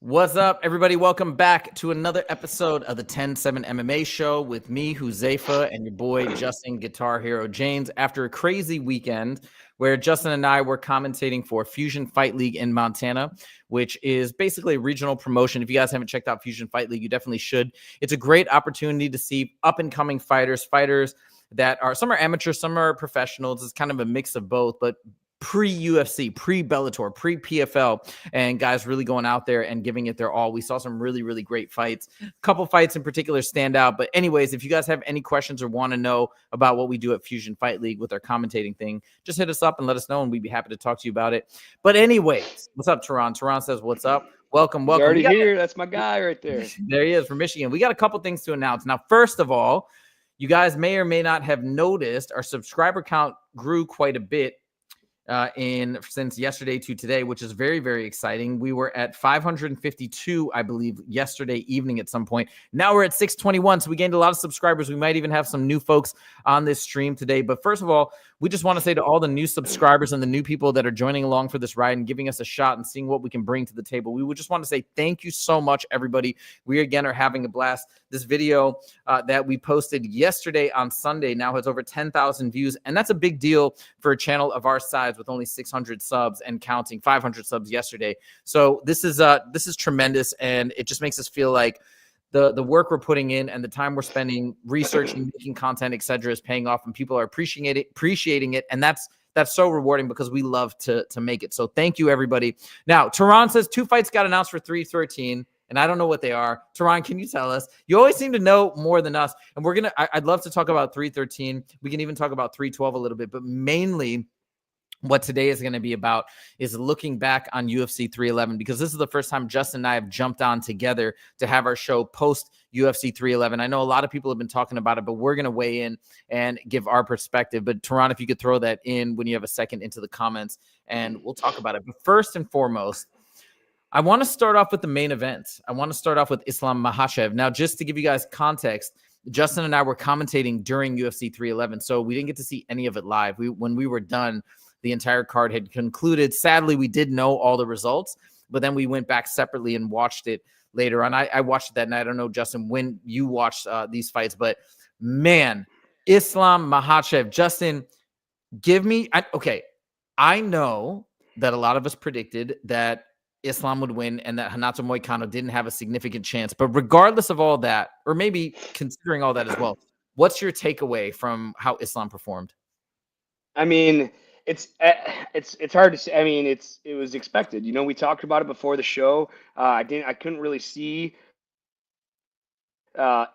What's up, everybody? Welcome back to another episode of the 10-7 MMA show with me, Huzaifa, and your boy, Justin Guitar Hero James. After a crazy weekend where Justin and I were commentating for Fusion Fight League in Montana, which is basically a regional promotion. If you guys haven't checked out Fusion Fight League, you definitely should. It's a great opportunity to see up-and-coming fighters that are, some are amateur, some are professionals. It's kind of a mix of both, but pre-UFC, pre-Bellator, pre-PFL, and guys really going out there and giving it their all. We saw some really, really great fights. A couple fights in particular stand out. But anyways, if you guys have any questions or want to know about what we do at Fusion Fight League with our commentating thing, just hit us up and let us know, and we'd be happy to talk to you about it. But anyways, what's up, Tehran? Tehran says, what's up? Welcome. He's already here. That's my guy right there. There he is from Michigan. We got a couple things to announce. Now, first of all, you guys may or may not have noticed our subscriber count grew quite a bit since yesterday to today, which is very, very exciting. We were at 552, I believe, yesterday evening at some point. Now we're at 621, so we gained a lot of subscribers. We might even have some new folks on this stream today. But first of all, we just want to say to all the new subscribers and the new people that are joining along for this ride and giving us a shot and seeing what we can bring to the table, we would just want to say thank you so much, everybody. We again are having a blast. This video that we posted yesterday on Sunday now has over 10,000 views, and that's a big deal for a channel of our size with only 600 subs and counting, 500 subs yesterday. So this is tremendous, and it just makes us feel like the work we're putting in and the time we're spending researching, making content, etc., is paying off, and people are appreciating it, and that's so rewarding because we love to make it. So thank you, everybody. Now, Tehran says 2 fights got announced for 313. And I don't know what they are. Tehran, can you tell us? You always seem to know more than us. And I'd love to talk about 313. We can even talk about 312 a little bit, but mainly what today is going to be about is looking back on UFC 311, because this is the first time Justin and I have jumped on together to have our show post UFC 311. I know a lot of people have been talking about it, but we're going to weigh in and give our perspective. But Tehran, if you could throw that in when you have a second into the comments, and we'll talk about it. But first and foremost, I want to start off with the main event. I want to start off with Islam Makhachev. Now, just to give you guys context, Justin and I were commentating during UFC 311, so we didn't get to see any of it live. When we were done, the entire card had concluded. Sadly, we did know all the results, but then we went back separately and watched it later on. I watched it that night. I don't know, Justin, when you watched these fights, but man, Islam Makhachev. Justin, I know that a lot of us predicted that Islam would win and that Renato Moicano didn't have a significant chance. But regardless of all that, or maybe considering all that as well, what's your takeaway from how Islam performed? I mean, it's hard to say. I mean, it was expected. You know, we talked about it before the show. I couldn't really see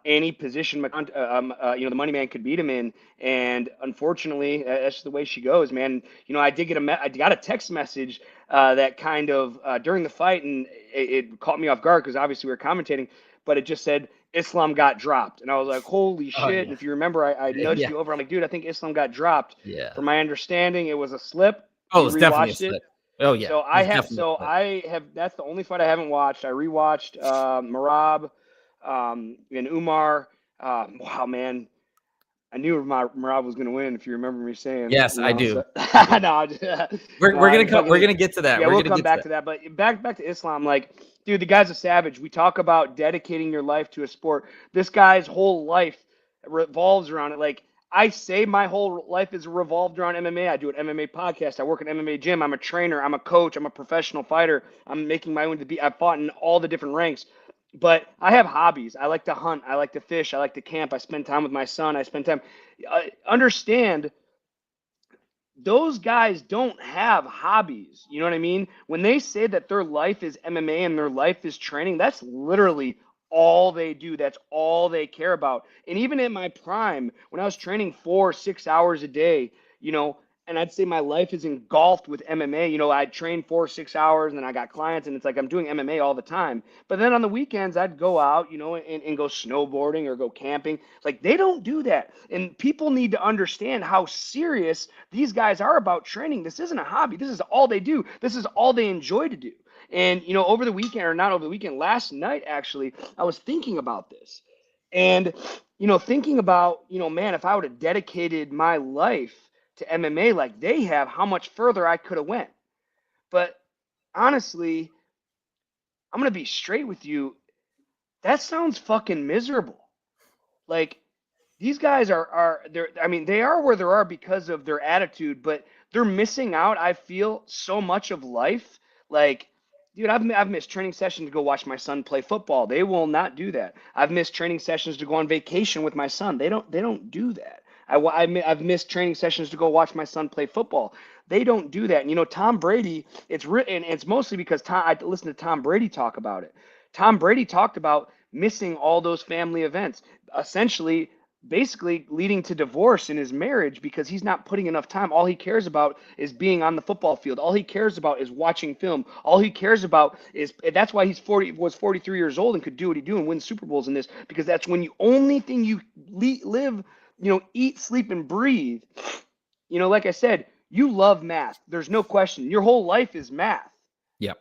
any position the money man could beat him in, and unfortunately that's the way she goes, man. You know, I got a text message that kind of during the fight, and it caught me off guard because obviously we were commentating, but it just said Islam got dropped, and I was like, holy shit. Yeah. And if you remember, I nudged you over. I'm like, dude, I think Islam got dropped. From my understanding, it was a slip. It was definitely a slip. Oh yeah. So I have that's the only fight I haven't watched. I rewatched Merab and Umar. Wow, man. I knew Merab was going to win, if you remember me saying. Yes, I do. No, we're gonna get to that. Yeah, we'll come back to that. But back to Islam, like, dude, the guy's a savage. We talk about dedicating your life to a sport. This guy's whole life revolves around it. Like, I say my whole life is revolved around MMA. I do an MMA podcast. I work at an MMA gym. I'm a trainer. I'm a coach. I'm a professional fighter. I'm making my way to be. I've fought in all the different ranks. But I have hobbies. I like to hunt. I like to fish. I like to camp. I spend time with my son. I spend time. Understand, those guys don't have hobbies. You know what I mean? When they say that their life is MMA and their life is training, that's literally all they do. That's all they care about. And even in my prime, when I was training 4 or 6 hours a day, you know, and I'd say my life is engulfed with MMA. You know, I'd train 4 or 6 hours, and then I got clients, and it's like I'm doing MMA all the time. But then on the weekends, I'd go out, you know, and go snowboarding or go camping. Like, they don't do that. And people need to understand how serious these guys are about training. This isn't a hobby. This is all they do. This is all they enjoy to do. And, you know, over the weekend, or not over the weekend, last night, actually, I was thinking about this. And, you know, thinking about, you know, man, if I would have dedicated my life to MMA like they have, how much further I could have went. But honestly, I'm going to be straight with you. That sounds fucking miserable. Like, these guys are they're, I mean, they are where they are because of their attitude, but they're missing out, I feel, so much of life. Like, dude, I've missed training sessions to go watch my son play football. They will not do that. I've missed training sessions to go on vacation with my son. They don't do that. I've missed training sessions to go watch my son play football. They don't do that. And Tom Brady, and it's mostly because I listened to Tom Brady talk about it. Tom Brady talked about missing all those family events, essentially, basically leading to divorce in his marriage because he's not putting enough time. All he cares about is being on the football field. All he cares about is watching film. All he cares about is, that's why was 43 years old and could do what he do and win Super Bowls in this, because that's when you only thing you live, eat, sleep, and breathe. Like I said, you love math. There's no question. Your whole life is math. Yep.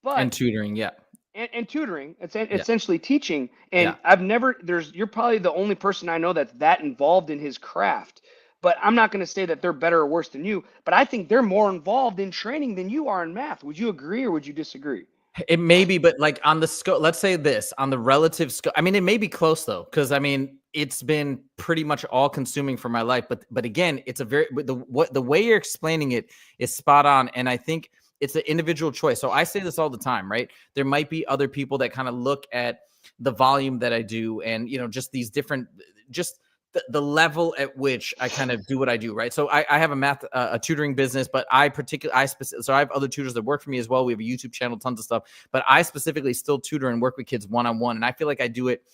But And tutoring, yeah. And tutoring, it's essentially teaching. And Yeah. you're probably the only person I know that's that involved in his craft. But I'm not going to say that they're better or worse than you, but I think they're more involved in training than you are in math. Would you agree or would you disagree? It may be, but like on the scope, let's say this on the relative scope. I mean, it may be close though, because I mean, it's been pretty much all consuming for my life. But again, it's the way you're explaining it is spot on, and I think it's an individual choice. So I say this all the time, right? There might be other people that kind of look at the volume that I do, and just these different, just the level at which I kind of do what I do, right? So I have a tutoring business, but so I have other tutors that work for me as well. We have a YouTube channel, tons of stuff, but I specifically still tutor and work with kids one-on-one. And I feel like I do it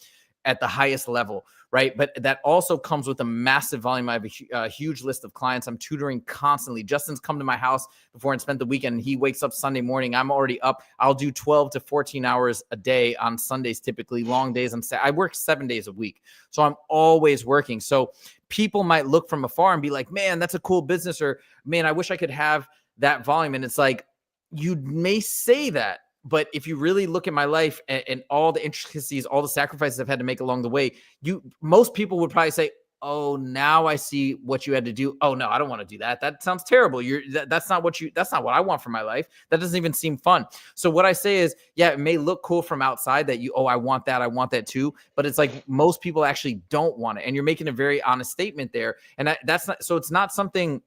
at the highest level, right? But that also comes with a massive volume. I have a huge list of clients I'm tutoring constantly. Justin's come to my house before and spent the weekend. He wakes up Sunday morning. I'm already up. I'll do 12 to 14 hours a day on Sundays, typically long days. I work 7 days a week. So I'm always working. So people might look from afar and be like, man, that's a cool business, or man, I wish I could have that volume. And it's like, you may say that, but if you really look at my life and all the intricacies, all the sacrifices I've had to make along the way, most people would probably say, oh, now I see what you had to do. Oh no, I don't want to do that. That sounds terrible. That's not what I want for my life. That doesn't even seem fun. So what I say is, yeah, it may look cool from outside that I want that too. But it's like most people actually don't want it. And you're making a very honest statement there. And it's not something,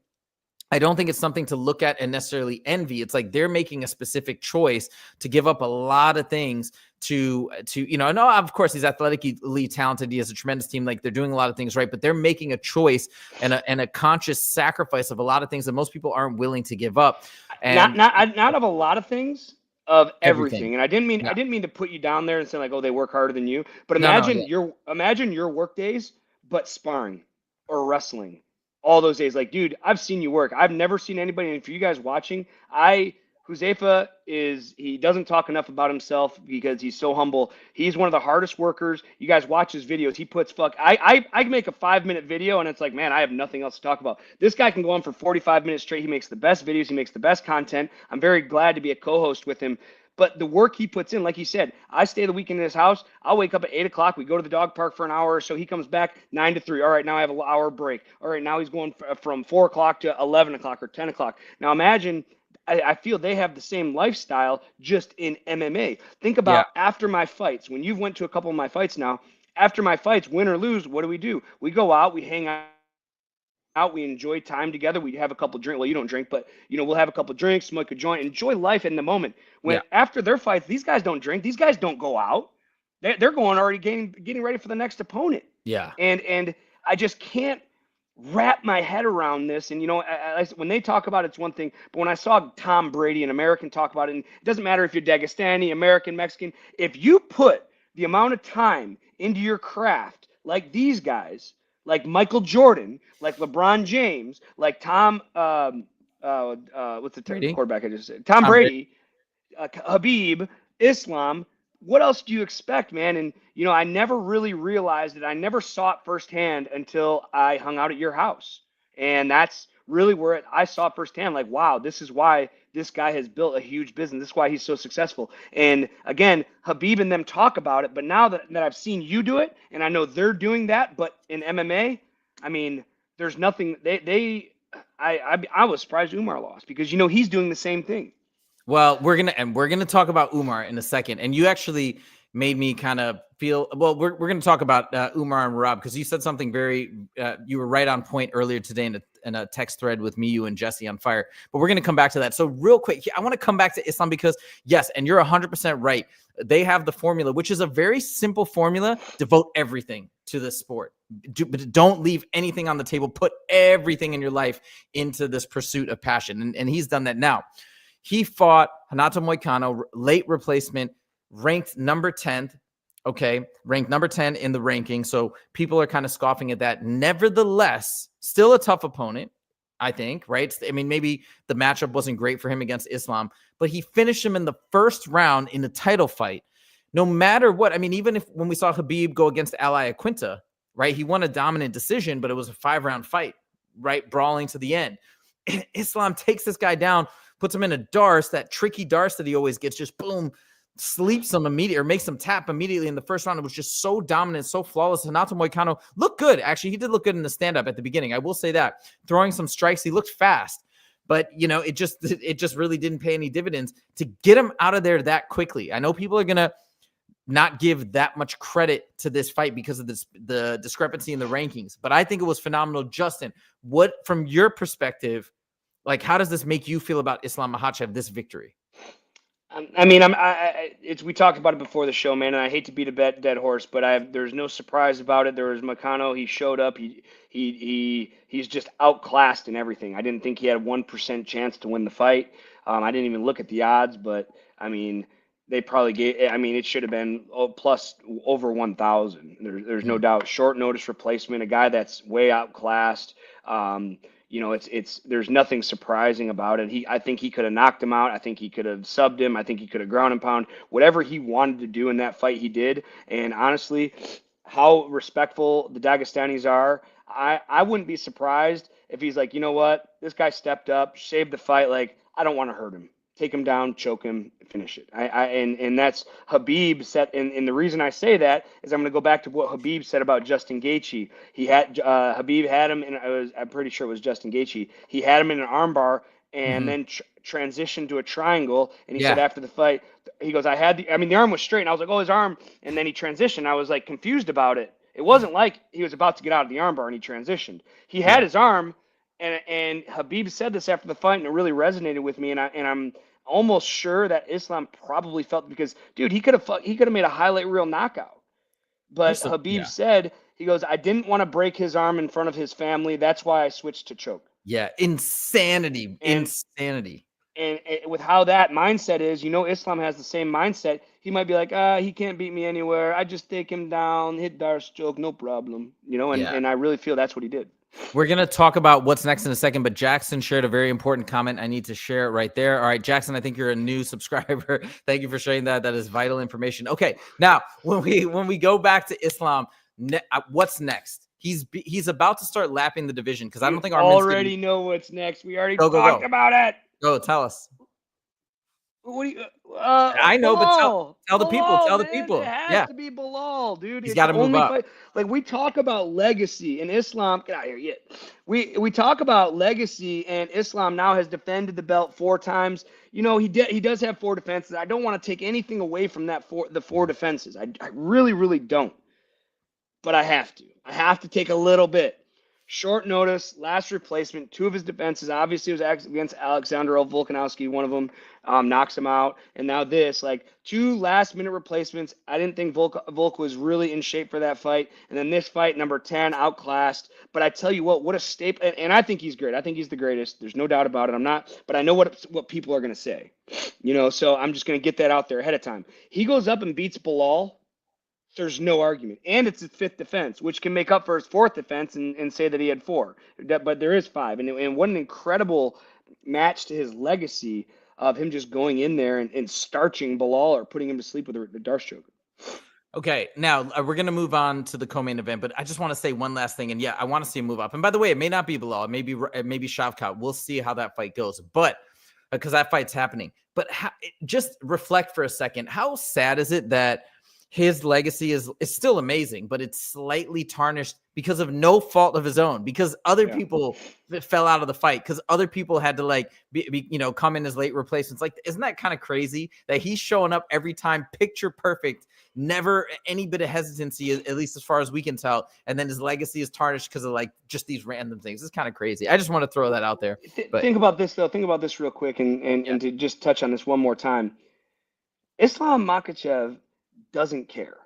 I don't think it's something to look at and necessarily envy. It's like they're making a specific choice to give up a lot of things to I know, of course, he's athletically talented. He has a tremendous team. Like, they're doing a lot of things right, but they're making a choice and a conscious sacrifice of a lot of things that most people aren't willing to give up. And not of a lot of things, of everything. everything. And I didn't mean to put you down there and say like, oh, they work harder than you. But imagine your work days, but sparring or wrestling. All those days, like, dude, I've seen you work. I've never seen anybody. And for you guys watching, Huzaifa he doesn't talk enough about himself because he's so humble. He's one of the hardest workers. You guys watch his videos. He puts I can make a 5-minute video and it's like, man, I have nothing else to talk about. This guy can go on for 45 minutes straight. He makes the best videos. He makes the best content. I'm very glad to be a co-host with him. But the work he puts in, like he said, I stay the weekend in his house. I'll wake up at 8 o'clock. We go to the dog park for an hour or so. He comes back 9 to 3. All right, now I have an hour break. All right, now he's going from 4 o'clock to 11 o'clock or 10 o'clock. Now imagine, I feel they have the same lifestyle just in MMA. Think about after my fights. When you've went to a couple of my fights now, after my fights, win or lose, what do? We go out, we hang out, we enjoy time together. We have a couple drinks. Well, you don't drink, but we'll have a couple drinks, smoke a joint, enjoy life in the moment. When after their fights, these guys don't drink. These guys don't go out. They're going already getting ready for the next opponent. Yeah. And I just can't wrap my head around this. And when they talk about it, it's one thing, but when I saw Tom Brady, an American, talk about it, and it doesn't matter if you're Dagestani, American, Mexican, if you put the amount of time into your craft like these guys, like Michael Jordan, like LeBron James, like Tom, what's the quarterback I just said? Tom Brady, Habib, Islam. What else do you expect, man? And, I never really realized it. I never saw it firsthand until I hung out at your house. And that's really where I saw it firsthand. Like, wow, this is why this guy has built a huge business. This is why he's so successful. And again, Habib and them talk about it. But now that I've seen you do it, and I know they're doing that, but in MMA, I mean, there's nothing. I was surprised Umar lost because he's doing the same thing. Well, we're gonna talk about Umar in a second, and you actually made me kind of feel. Well, we're gonna talk about Umar and Merab because you said something very. You were right on point earlier today in a text thread with me, you, and Jesse on Fire. But we're gonna come back to that. So real quick, I want to come back to Islam because yes, and you're 100% right. They have the formula, which is a very simple formula: devote everything to this sport. But don't leave anything on the table. Put everything in your life into this pursuit of passion, and he's done that now. He fought Renato Moicano, late replacement, ranked number 10th. Okay, ranked number 10 in the ranking. So people are kind of scoffing at that. Nevertheless, still a tough opponent, I think, right? I mean, maybe the matchup wasn't great for him against Islam, but he finished him in the first round in the title fight. No matter what, I mean, even if when we saw Khabib go against Ali Aquinta, right? He won a dominant decision, but it was a 5-round fight, right? Brawling to the end. Islam takes this guy down, puts him in a darce, that tricky darce that he always gets, just boom, sleeps him immediately or makes him tap immediately in the first round. It was just so dominant, so flawless. Renato Moicano looked good. Actually, he did look good in the stand-up at the beginning. I will say that. Throwing some strikes, he looked fast. But, you know, it just really didn't pay any dividends to get him out of there that quickly. I know people are going to not give that much credit to this fight because of the discrepancy in the rankings. But I think it was phenomenal. Justin, what, from your perspective, like, how does this make you feel about Islam Makhachev, this victory? I mean, we talked about it before the show, man, and I hate to beat a dead horse, but there's no surprise about it. There was Moicano. He showed up. He's just outclassed in everything. I didn't think he had a 1% chance to win the fight. I didn't even look at the odds, but I mean, they probably gave. I mean, it should have been plus over 1,000. There's no doubt. Short notice replacement, a guy that's way outclassed. You know, there's nothing surprising about it. I think he could have knocked him out. I think he could have subbed him. I think he could have ground and pound. Whatever he wanted to do in that fight, he did. And honestly, how respectful the Dagestanis are, I wouldn't be surprised if he's like, you know what, this guy stepped up, saved the fight. Like, I don't want to hurt him. Take him down, choke him, finish it. And that's Khabib said. And the reason I say that is I'm going to go back to what Khabib said about Justin Gaethje. Khabib had him, and I'm pretty sure it was Justin Gaethje. He had him in an armbar and then transitioned to a triangle. And he said after the fight, he goes, the arm was straight. And I was like, oh, his arm. And then he transitioned. I was like confused about it. It wasn't like he was about to get out of the armbar and he transitioned. He had his arm, and Khabib said this after the fight, and it really resonated with me. And I'm almost sure that Islam probably felt, because dude, he could have made a highlight reel knockout. But Khabib said, he goes, I didn't want to break his arm in front of his family. That's why I switched to choke. Yeah, insanity. And with how that mindset is, you know, Islam has the same mindset. He might be like, he can't beat me anywhere. I just take him down, hit darce choke, no problem. You know, and I really feel that's what he did. We're going to talk about what's next in a second, but Jackson shared a very important comment. I need to share it right there. All right, Jackson, I think you're a new subscriber. Thank you for sharing that. That is vital information. Okay, now when we go back to Islam, what's next? He's about to start lapping the division because I don't think Arman's already know what's next. We already talked about it. Go, tell us. What do you? I know, Bilal. but tell the people. Bilal, tell the man. people. It has to be Bilal, dude. He's got to move up. Like, we talk about legacy in Islam. Get out of here, yeah. We talk about legacy, and Islam now has defended the belt 4 times. You know, he does have 4 defenses. I don't want to take anything away from the 4 defenses. I really, really don't. But I have to. I have to take a little bit. Short notice, last replacement, 2 of his defenses. Obviously, it was against Alexander Volkanovski. One of them knocks him out. And now this, like, 2 last-minute replacements. I didn't think Volk was really in shape for that fight. And then this fight, number 10, outclassed. But I tell you what a staple. And I think he's great. I think he's the greatest. There's no doubt about it. I'm not. But I know what people are going to say. You know, so I'm just going to get that out there ahead of time. He goes up and beats Bilal. There's no argument. And it's his 5th defense, which can make up for his 4th defense and say that he had 4. But there is 5. And what an incredible match to his legacy of him just going in there and starching Bilal or putting him to sleep with a darce choke. Okay, now we're going to move on to the co-main event, but I just want to say one last thing. And yeah, I want to see him move up. And by the way, it may not be Bilal. It may be Shavkat. We'll see how that fight goes. But because that fight's happening. But just reflect for a second. How sad is it that his legacy is still amazing, but it's slightly tarnished because of no fault of his own, because other people that fell out of the fight, because other people had to like be come in as late replacements. Like, isn't that kind of crazy that he's showing up every time, picture perfect, never any bit of hesitancy, at least as far as we can tell, and then his legacy is tarnished because of like just these random things. It's kind of crazy. I just want to throw that out there. But Think about this though. Think about this real quick, and to just touch on this one more time. Islam Makhachev doesn't care.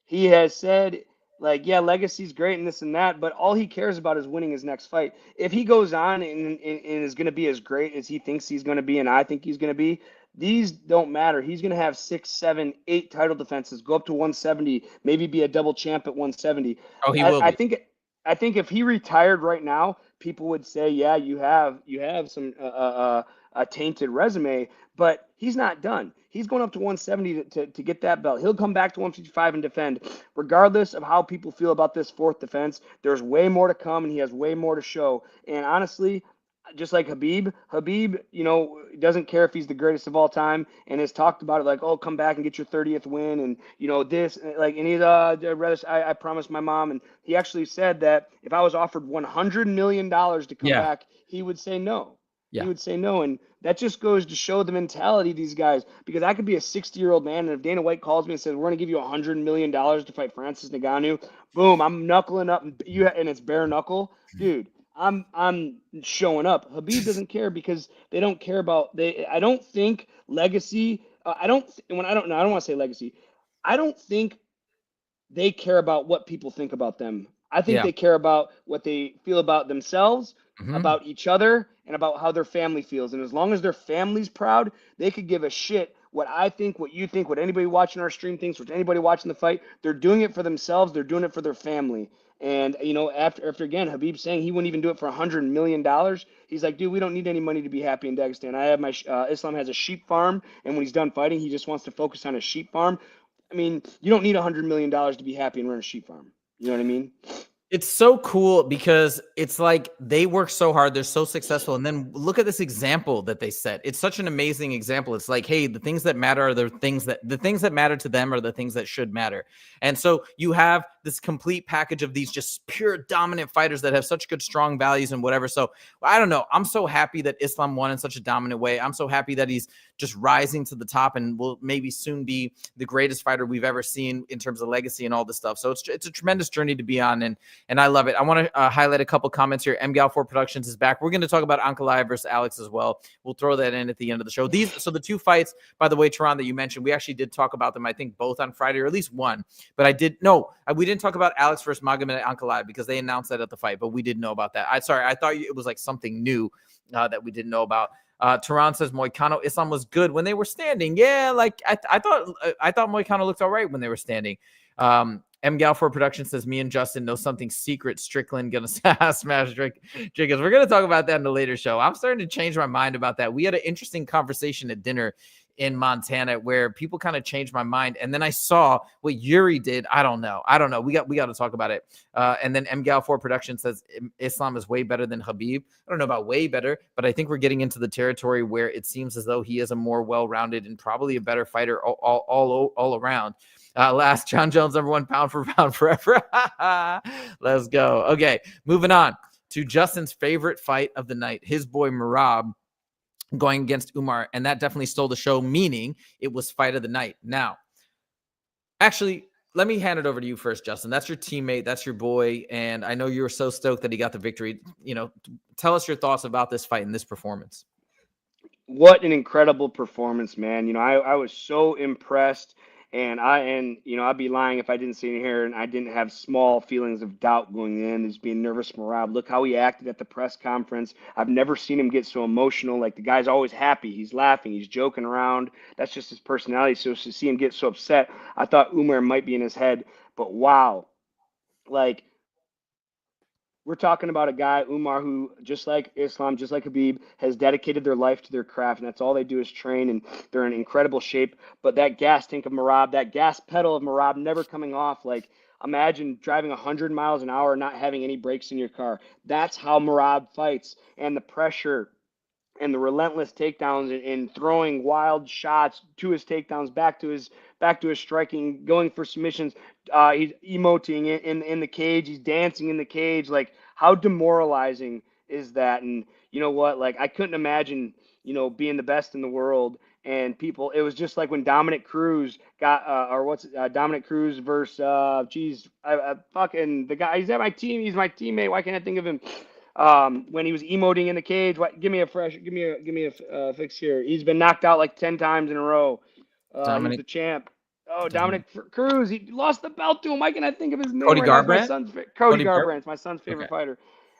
He has said, like, yeah, legacy's great and this and that, but all he cares about is winning his next fight. If he goes on and is going to be as great as he thinks he's going to be, and I think he's going to be, these don't matter. He's going to have 6, 7, 8 title defenses, go up to 170, maybe be a double champ at 170. Oh, he will be. I think if he retired right now, people would say, yeah, you have some a tainted resume, but he's not done. He's going up to 170 to get that belt. He'll come back to 155 and defend. Regardless of how people feel about this fourth defense, there's way more to come, and he has way more to show. And honestly, just like Habib, doesn't care if he's the greatest of all time, and has talked about it like, oh, come back and get your 30th win, and this, like, and he's I promised my mom, and he actually said that if I was offered $100 million to come back, he would say no. He would say no, and that just goes to show the mentality of these guys. Because I could be a 60-year-old man, and if Dana White calls me and says we're going to give you $100 million to fight Francis Ngannou, boom, I'm knuckling up, and it's bare knuckle, dude. I'm showing up. Habib doesn't care because they don't care about I don't think legacy. I don't want to say legacy. I don't think they care about what people think about them. I think they care about what they feel about themselves, about each other, and about how their family feels. And as long as their family's proud, they could give a shit what I think, what you think, what anybody watching our stream thinks, what anybody watching the fight. They're doing it for themselves. They're doing it for their family. And, after again, Habib saying he wouldn't even do it for $100 million. He's like, dude, we don't need any money to be happy in Dagestan. I have my Islam has a sheep farm, and when he's done fighting, he just wants to focus on his sheep farm. I mean, you don't need $100 million to be happy and run a sheep farm. You know what I mean? It's so cool because it's like they work so hard. They're so successful. And then look at this example that they set. It's such an amazing example. It's like, hey, the things that matter are the things that matter to them are the things that should matter. And so you have this complete package of these just pure dominant fighters that have such good, strong values and whatever. So I don't know. I'm so happy that Islam won in such a dominant way. I'm so happy that he's just rising to the top and will maybe soon be the greatest fighter we've ever seen in terms of legacy and all this stuff. So it's a tremendous journey to be on, and I love it. I want to highlight a couple comments here. MGal4 Productions is back. We're going to talk about Ankalaev versus Alex as well. We'll throw that in at the end of the show. So the two fights, by the way, Tehran, that you mentioned, we actually did talk about them, I think, both on Friday, or at least one. But we didn't talk about Alex versus Magomed Ankalaev because they announced that at the fight, but we did know about that. I thought it was like something new that we didn't know about. Tehran says Moicano Islam was good when they were standing. Yeah, like I thought Moicano looked all right when they were standing. MGal4 Production says me and Justin know something secret. Strickland gonna smash Jiggers. We're gonna talk about that in a later show. I'm starting to change my mind about that. We had an interesting conversation at dinner in Montana where people kind of changed my mind, and then I saw what Jiri did. I don't know. We got to talk about it. And then MGal4 Production says Islam is way better than Habib. I don't know about way better, but I think we're getting into the territory where it seems as though he is a more well-rounded and probably a better fighter all around. Last John Jones, #1 pound for pound forever. Let's go. Okay, moving on to Justin's favorite fight of the night. His boy Merab going against Umar, and that definitely stole the show, meaning it was fight of the night. Now, actually, let me hand it over to you first, Justin. That's your teammate. That's your boy. And I know you were so stoked that he got the victory. Tell us your thoughts about this fight and this performance. What an incredible performance, man. I was so impressed. And I'd be lying if I didn't see it here and I didn't have small feelings of doubt going in, just being nervous. Merab, look how he acted at the press conference. I've never seen him get so emotional. Like, the guy's always happy. He's laughing. He's joking around. That's just his personality. So to see him get so upset, I thought Umar might be in his head. But wow, like, we're talking about a guy, Umar, who, just like Islam, just like Habib, has dedicated their life to their craft, and that's all they do is train, and they're in incredible shape. But that gas tank of Merab, that gas pedal of Merab never coming off. Like, imagine driving 100 miles an hour, not having any brakes in your car. That's how Merab fights, and the pressure and the relentless takedowns and throwing wild shots to his takedowns, back to his striking, going for submissions. He's emoting in the cage. He's dancing in the cage. Like, how demoralizing is that? And you know what? Like, I couldn't imagine, being the best in the world. And people, it was just like when Dominic Cruz got, Dominic Cruz versus, fucking the guy. He's at my team. He's my teammate. Why can't I think of him? When he was emoting in the cage. Give me a fix here. He's been knocked out like 10 times in a row. He's the champ. Oh, Dominic Cruz. He lost the belt to him. Why can't I think of his name? Cody right now? Garbrandt? Cody Garbrandt's my son's favorite fighter.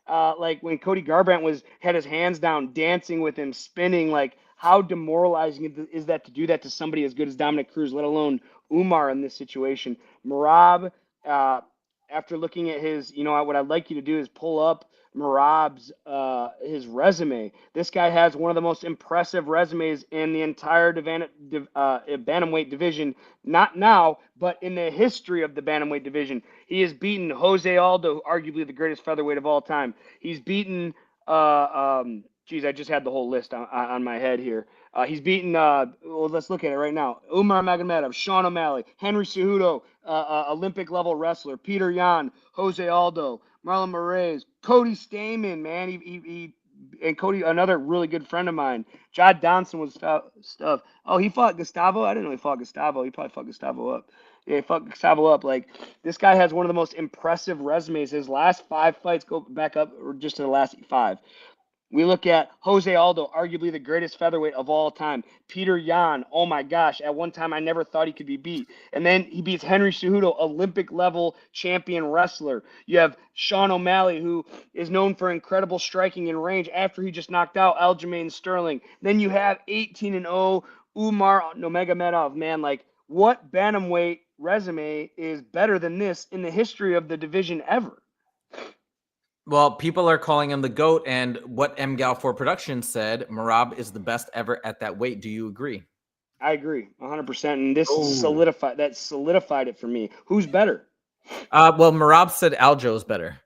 Like when Cody Garbrandt had his hands down, dancing with him, spinning. Like, how demoralizing is that to do that to somebody as good as Dominic Cruz, let alone Umar in this situation? Merab, after looking at his, what I'd like you to do is pull up Merab's his resume. This guy has one of the most impressive resumes in the entire bantamweight division. Not now, but in the history of the bantamweight division. He has beaten Jose Aldo, arguably the greatest featherweight of all time. He's beaten I just had the whole list on my head here. He's beaten, let's look at it right now. Umar Magomedov, Sean O'Malley, Henry Cejudo, Olympic-level wrestler, Peter Yan, Jose Aldo, Marlon Moraes, Cody Stamen, man. And Cody, another really good friend of mine. John Donson was stuff. Oh, he fought Gustavo? I didn't know he fought Gustavo. He probably fought Gustavo up. Yeah, he fought Gustavo up. Like, this guy has one of the most impressive resumes. His last 5 fights go back up, or just to the last 5. We look at Jose Aldo, arguably the greatest featherweight of all time. Peter Yan, oh my gosh, at one time I never thought he could be beat. And then he beats Henry Cejudo, Olympic-level champion wrestler. You have Sean O'Malley, who is known for incredible striking and range after he just knocked out Aljamain Sterling. Then you have 18-0 Umar Nurmagomedov. Man, like, what bantamweight resume is better than this in the history of the division ever? Well, people are calling him the GOAT, and what MGAL4 Productions said, Merab is the best ever at that weight. Do you agree? I agree 100%. And this solidified it for me. Who's better? Well, Merab said Aljo's better.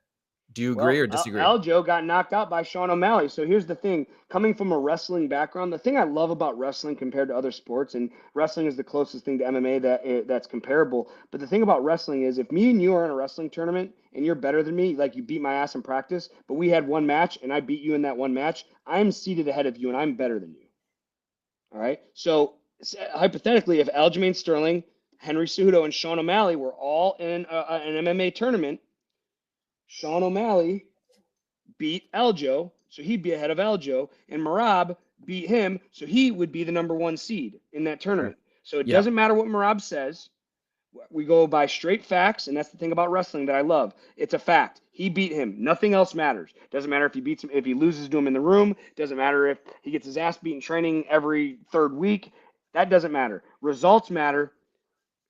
Do you agree or disagree? Aljo got knocked out by Sean O'Malley. So here's the thing. Coming from a wrestling background, the thing I love about wrestling compared to other sports, and wrestling is the closest thing to MMA that's comparable. But the thing about wrestling is, if me and you are in a wrestling tournament and you're better than me, like you beat my ass in practice, but we had one match and I beat you in that one match, I'm seated ahead of you and I'm better than you. All right. So hypothetically, if Aljamain Sterling, Henry Cejudo, and Sean O'Malley were all in an MMA tournament, Sean O'Malley beat Aljo, so he'd be ahead of Aljo, and Merab beat him, so he would be the number 1 seed in that tournament. So it doesn't matter what Merab says. We go by straight facts, and that's the thing about wrestling that I love. It's a fact. He beat him. Nothing else matters. Doesn't matter if he beats him, if he loses to him in the room. Doesn't matter if he gets his ass beat in training every 3rd week. That doesn't matter. Results matter.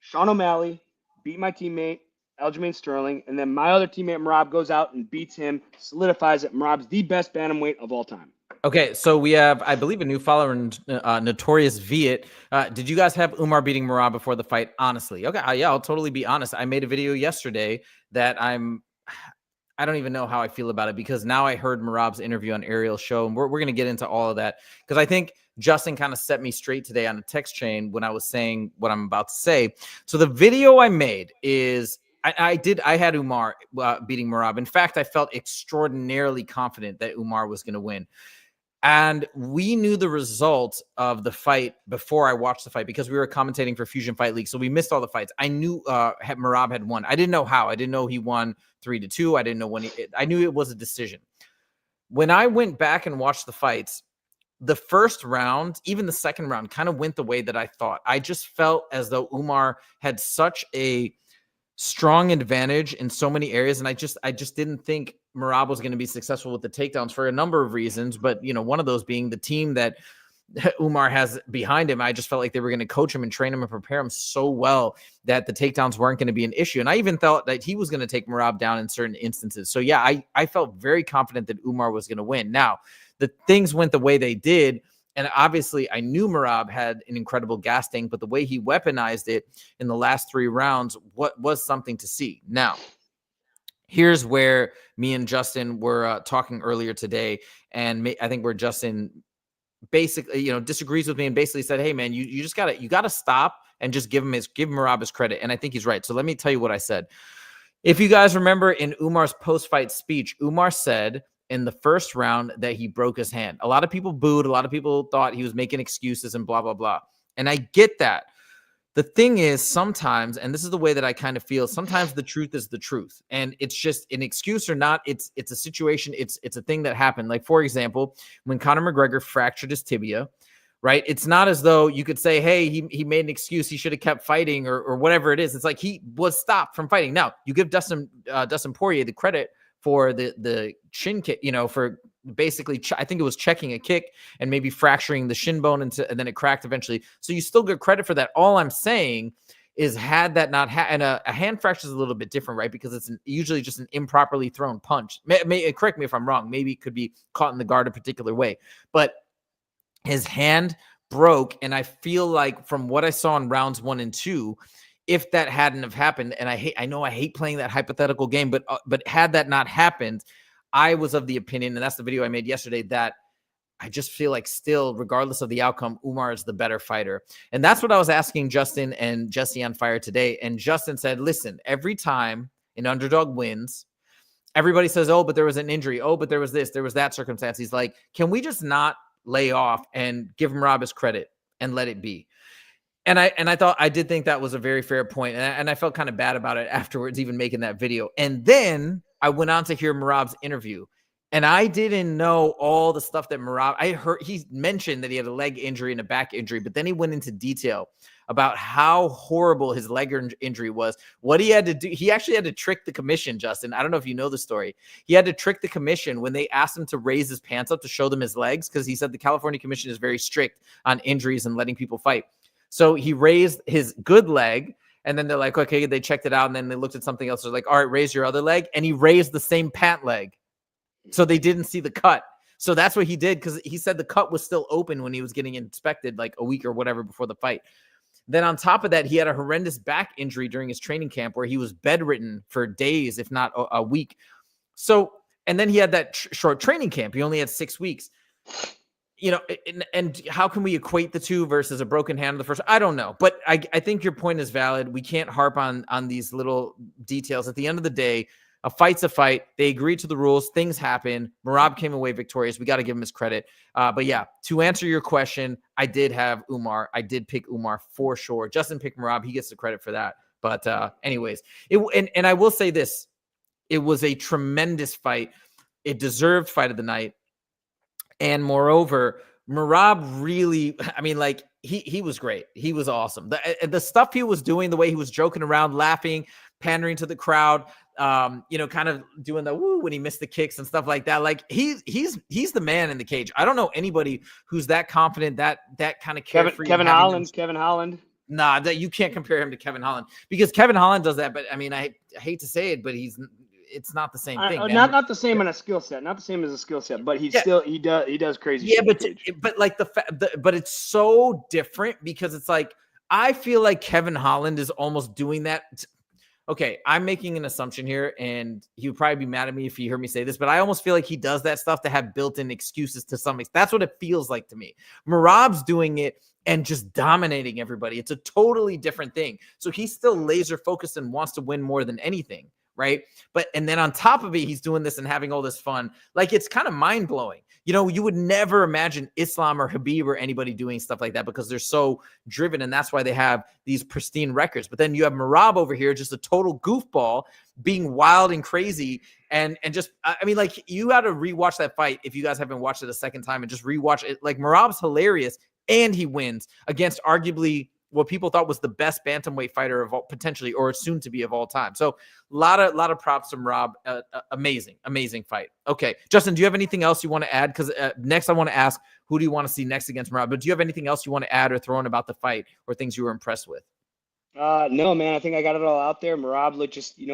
Sean O'Malley beat my teammate, Aljamain Sterling, and then my other teammate Merab goes out and beats him, solidifies it. Merab's the best bantamweight of all time. Okay, so we have, I believe, a new follower, Notorious Viet. Did you guys have Umar beating Merab before the fight? Honestly, okay, yeah, I'll totally be honest. I made a video yesterday that I don't even know how I feel about it, because now I heard Merab's interview on Ariel's show, and we're going to get into all of that, because I think Justin kind of set me straight today on a text chain when I was saying what I'm about to say. So the video I made is, I had Umar beating Merab. In fact, I felt extraordinarily confident that Umar was going to win. And we knew the result of the fight before I watched the fight, because we were commentating for Fusion Fight League. So we missed all the fights. I knew Merab had won. I didn't know how. I didn't know he won 3-2. I didn't know when I knew it was a decision. When I went back and watched the fights, the first round, even the second round, kind of went the way that I thought. I just felt as though Umar had such a strong advantage in so many areas, and I just didn't think Merab was going to be successful with the takedowns for a number of reasons. But one of those being the team that Umar has behind him. I just felt like they were going to coach him and train him and prepare him so well that the takedowns weren't going to be an issue. And I even thought that he was going to take Merab down in certain instances. So yeah, I felt very confident that Umar was going to win. Now, the things went the way they did, and obviously I knew Merab had an incredible gas tank, but the way he weaponized it in the last 3 rounds, what was something to see. Now, here's where me and Justin were talking earlier today, and I think where Justin basically, disagrees with me and basically said, hey man, you just gotta stop and just give Merab his credit. And I think he's right. So let me tell you what I said. If you guys remember in Umar's post-fight speech, Umar said in the first round that he broke his hand. A lot of people booed. A lot of people thought he was making excuses and blah, blah, blah. And I get that. The thing is, sometimes, and this is the way that I kind of feel, sometimes the truth is the truth. And it's just an excuse or not. It's a situation. It's a thing that happened. Like, for example, when Conor McGregor fractured his tibia, right? It's not as though you could say, hey, he made an excuse. He should have kept fighting or whatever it is. It's like he was stopped from fighting. Now, you give Dustin Poirier the credit for the shin kick, for basically, I think it was checking a kick and maybe fracturing the shin bone and then it cracked eventually. So you still get credit for that. All I'm saying is had that not and a hand fracture is a little bit different, right? Because it's usually just an improperly thrown punch. Correct me if I'm wrong. Maybe it could be caught in the guard a particular way. But his hand broke, and I feel like from what I saw in rounds 1 and 2, if that hadn't have happened, and I know I hate playing that hypothetical game, but had that not happened, I was of the opinion, and that's the video I made yesterday, that I just feel like still, regardless of the outcome, Umar is the better fighter. And that's what I was asking Justin and Jesse on Fire today. And Justin said, listen, every time an underdog wins, everybody says, oh, but there was an injury. Oh, but there was this, there was that circumstance. He's like, can we just not lay off and give Merab his credit and let it be? And I did think that was a very fair point. And I felt kind of bad about it afterwards, even making that video. And then I went on to hear Merab's interview. And I didn't know all the stuff that Merab, I heard he mentioned that he had a leg injury and a back injury, but then he went into detail about how horrible his leg injury was, what he had to do. He actually had to trick the commission, Justin. I don't know if you know the story. He had to trick the commission when they asked him to raise his pants up to show them his legs, because he said the California Commission is very strict on injuries and letting people fight. So he raised his good leg, and then they're like, okay, they checked it out, and then they looked at something else. They're like, all right, raise your other leg. And he raised the same pant leg. So they didn't see the cut. So that's what he did, because he said the cut was still open when he was getting inspected like a week or whatever before the fight. Then on top of that, he had a horrendous back injury during his training camp where he was bedridden for days, if not a week. So, and then he had that short training camp. He only had 6 weeks. And how can we equate the two versus a broken hand in the first? I don't know. But I think your point is valid. We can't harp on these little details. At the end of the day, a fight's a fight. They agreed to the rules. Things happen. Merab came away victorious. We got to give him his credit. But yeah, to answer your question, I did have Umar. I did pick Umar for sure. Justin picked Merab. He gets the credit for that. But anyways, and I will say this. It was a tremendous fight. It deserved fight of the night. And moreover, Merab really, he was great. He was awesome. The stuff he was doing, the way he was joking around, laughing, pandering to the crowd, kind of doing the woo when he missed the kicks and stuff like that. Like he's the man in the cage. I don't know anybody who's that confident, that kind of carefree. Kevin Holland. Nah, that you can't compare him to Kevin Holland, because Kevin Holland does that. But I mean, I hate to say it, but it's not the same thing. Not the same in a skill set. Not the same as a skill set, but he does crazy shit. Yeah, but like but it's so different, because it's like I feel like Kevin Holland is almost doing that. Okay, I'm making an assumption here, and he would probably be mad at me if he heard me say this, but I almost feel like he does that stuff to have built-in excuses to some extent. That's what it feels like to me. Merab's doing it and just dominating everybody. It's a totally different thing. So he's still laser focused and wants to win more than anything, right? And then on top of it, he's doing this and having all this fun. Like, it's kind of mind-blowing. You would never imagine Islam or Khabib or anybody doing stuff like that, because they're so driven, and that's why they have these pristine records. But then you have Merab over here, just a total goofball, being wild and crazy, and just, you got to rewatch that fight if you guys haven't watched it a second time, and just rewatch it. Like, Merab's hilarious, and he wins against arguably what people thought was the best bantamweight fighter of all, potentially, or soon to be, of all time. So a lot of props from Rob. Amazing fight. Okay, Justin, do you have anything else you want to add? Because next I want to ask, who do you want to see next against Merab? But do you have anything else you want to add or throw in about the fight, or things you were impressed with? No, man. I think I got it all out there. Merab looked just, give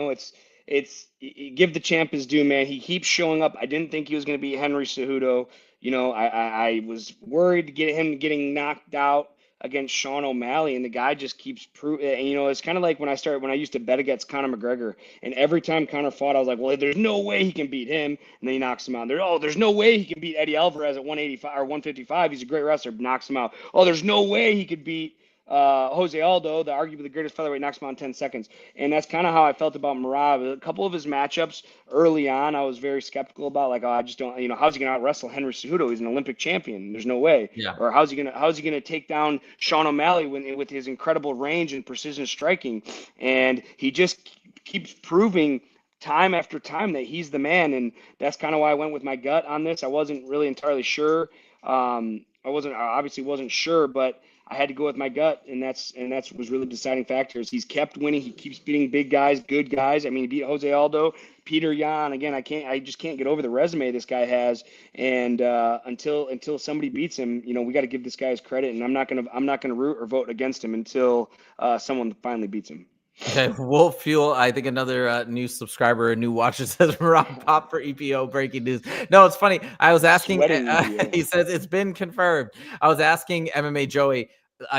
the champ his due, man. He keeps showing up. I didn't think he was going to beat Henry Cejudo. I was worried to get him getting knocked out against Sean O'Malley, and the guy just keeps proving. You know, it's kind of like when I used to bet against Conor McGregor, and every time Conor fought, I was like, well, there's no way he can beat him, and then he knocks him out. There's no way he can beat Eddie Alvarez at 185 or 155. He's a great wrestler, knocks him out. Oh, there's no way he could beat Jose Aldo, arguably the greatest featherweight, knocks him out in 10 seconds. And that's kind of how I felt about Merab. A couple of his matchups early on, I was very skeptical about, like, oh, I just don't, how's he going to out wrestle Henry Cejudo? He's an Olympic champion. There's no way. Yeah. Or how's he going to take down Sean O'Malley with his incredible range and precision striking? And he just keeps proving time after time that he's the man. And that's kind of why I went with my gut on this. I wasn't really entirely sure. I obviously wasn't sure, but I had to go with my gut, and that's was really deciding factors. He's kept winning. He keeps beating big guys, good guys. I mean, he beat Jose Aldo, Peter Yan. Again, I just can't get over the resume this guy has. And until somebody beats him, we got to give this guy his credit. And I'm not gonna root or vote against him until someone finally beats him. Okay, Wolf Fuel, I think another new subscriber, a new watcher says Merab pop for EPO, breaking news. No, it's funny. I was asking, he says it's been confirmed. I was asking MMA Joey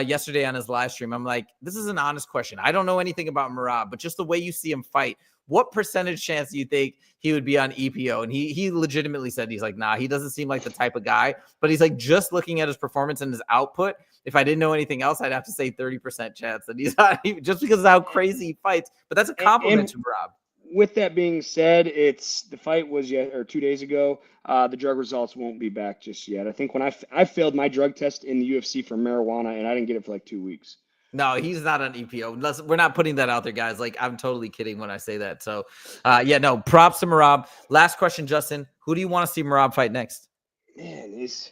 yesterday on his live stream. I'm like, this is an honest question. I don't know anything about Merab, but just the way you see him fight, what percentage chance do you think he would be on EPO? And he legitimately said, he's like, nah, he doesn't seem like the type of guy, but he's like, just looking at his performance and his output, if I didn't know anything else, I'd have to say 30% chance that he's not, just because of how crazy he fights. But that's a compliment to Rob. With that being said, the fight was 2 days ago. The drug results won't be back just yet. I think when I failed my drug test in the UFC for marijuana, and I didn't get it for like 2 weeks. No, he's not on EPO. We're not putting that out there, guys. Like, I'm totally kidding when I say that. So, no, props to Merab. Last question, Justin. Who do you want to see Merab fight next? Man, he's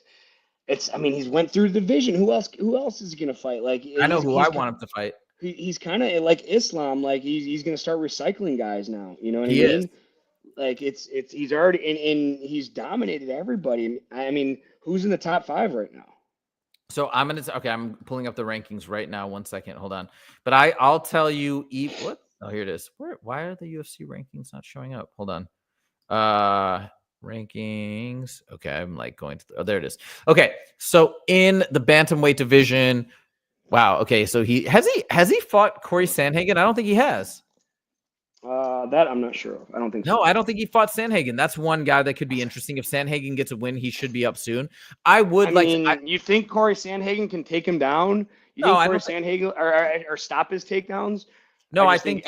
went through the division. Who else is he gonna fight? Like, I know who I want him to fight. He's kind of like Islam. Like, he's gonna start recycling guys now. You know what I mean? Is. Like, he's already and he's dominated everybody. I mean, who's in the top 5 right now? So I'm pulling up the rankings right now. 1 second, hold on. But I'll tell you. What? Oh, here it is. Why are the UFC rankings not showing up? Hold on. Rankings. Okay, I'm like going to. Oh, there it is. Okay, so in the bantamweight division, wow. Okay, so has he fought Corey Sandhagen? I don't think he has. That I'm not sure of. I don't think so. No, I don't think he fought Sandhagen. That's one guy that could be interesting. If Sandhagen gets a win, he should be up soon. You think Corey Sandhagen can take him down? Corey Sandhagen or stop his takedowns? No, I think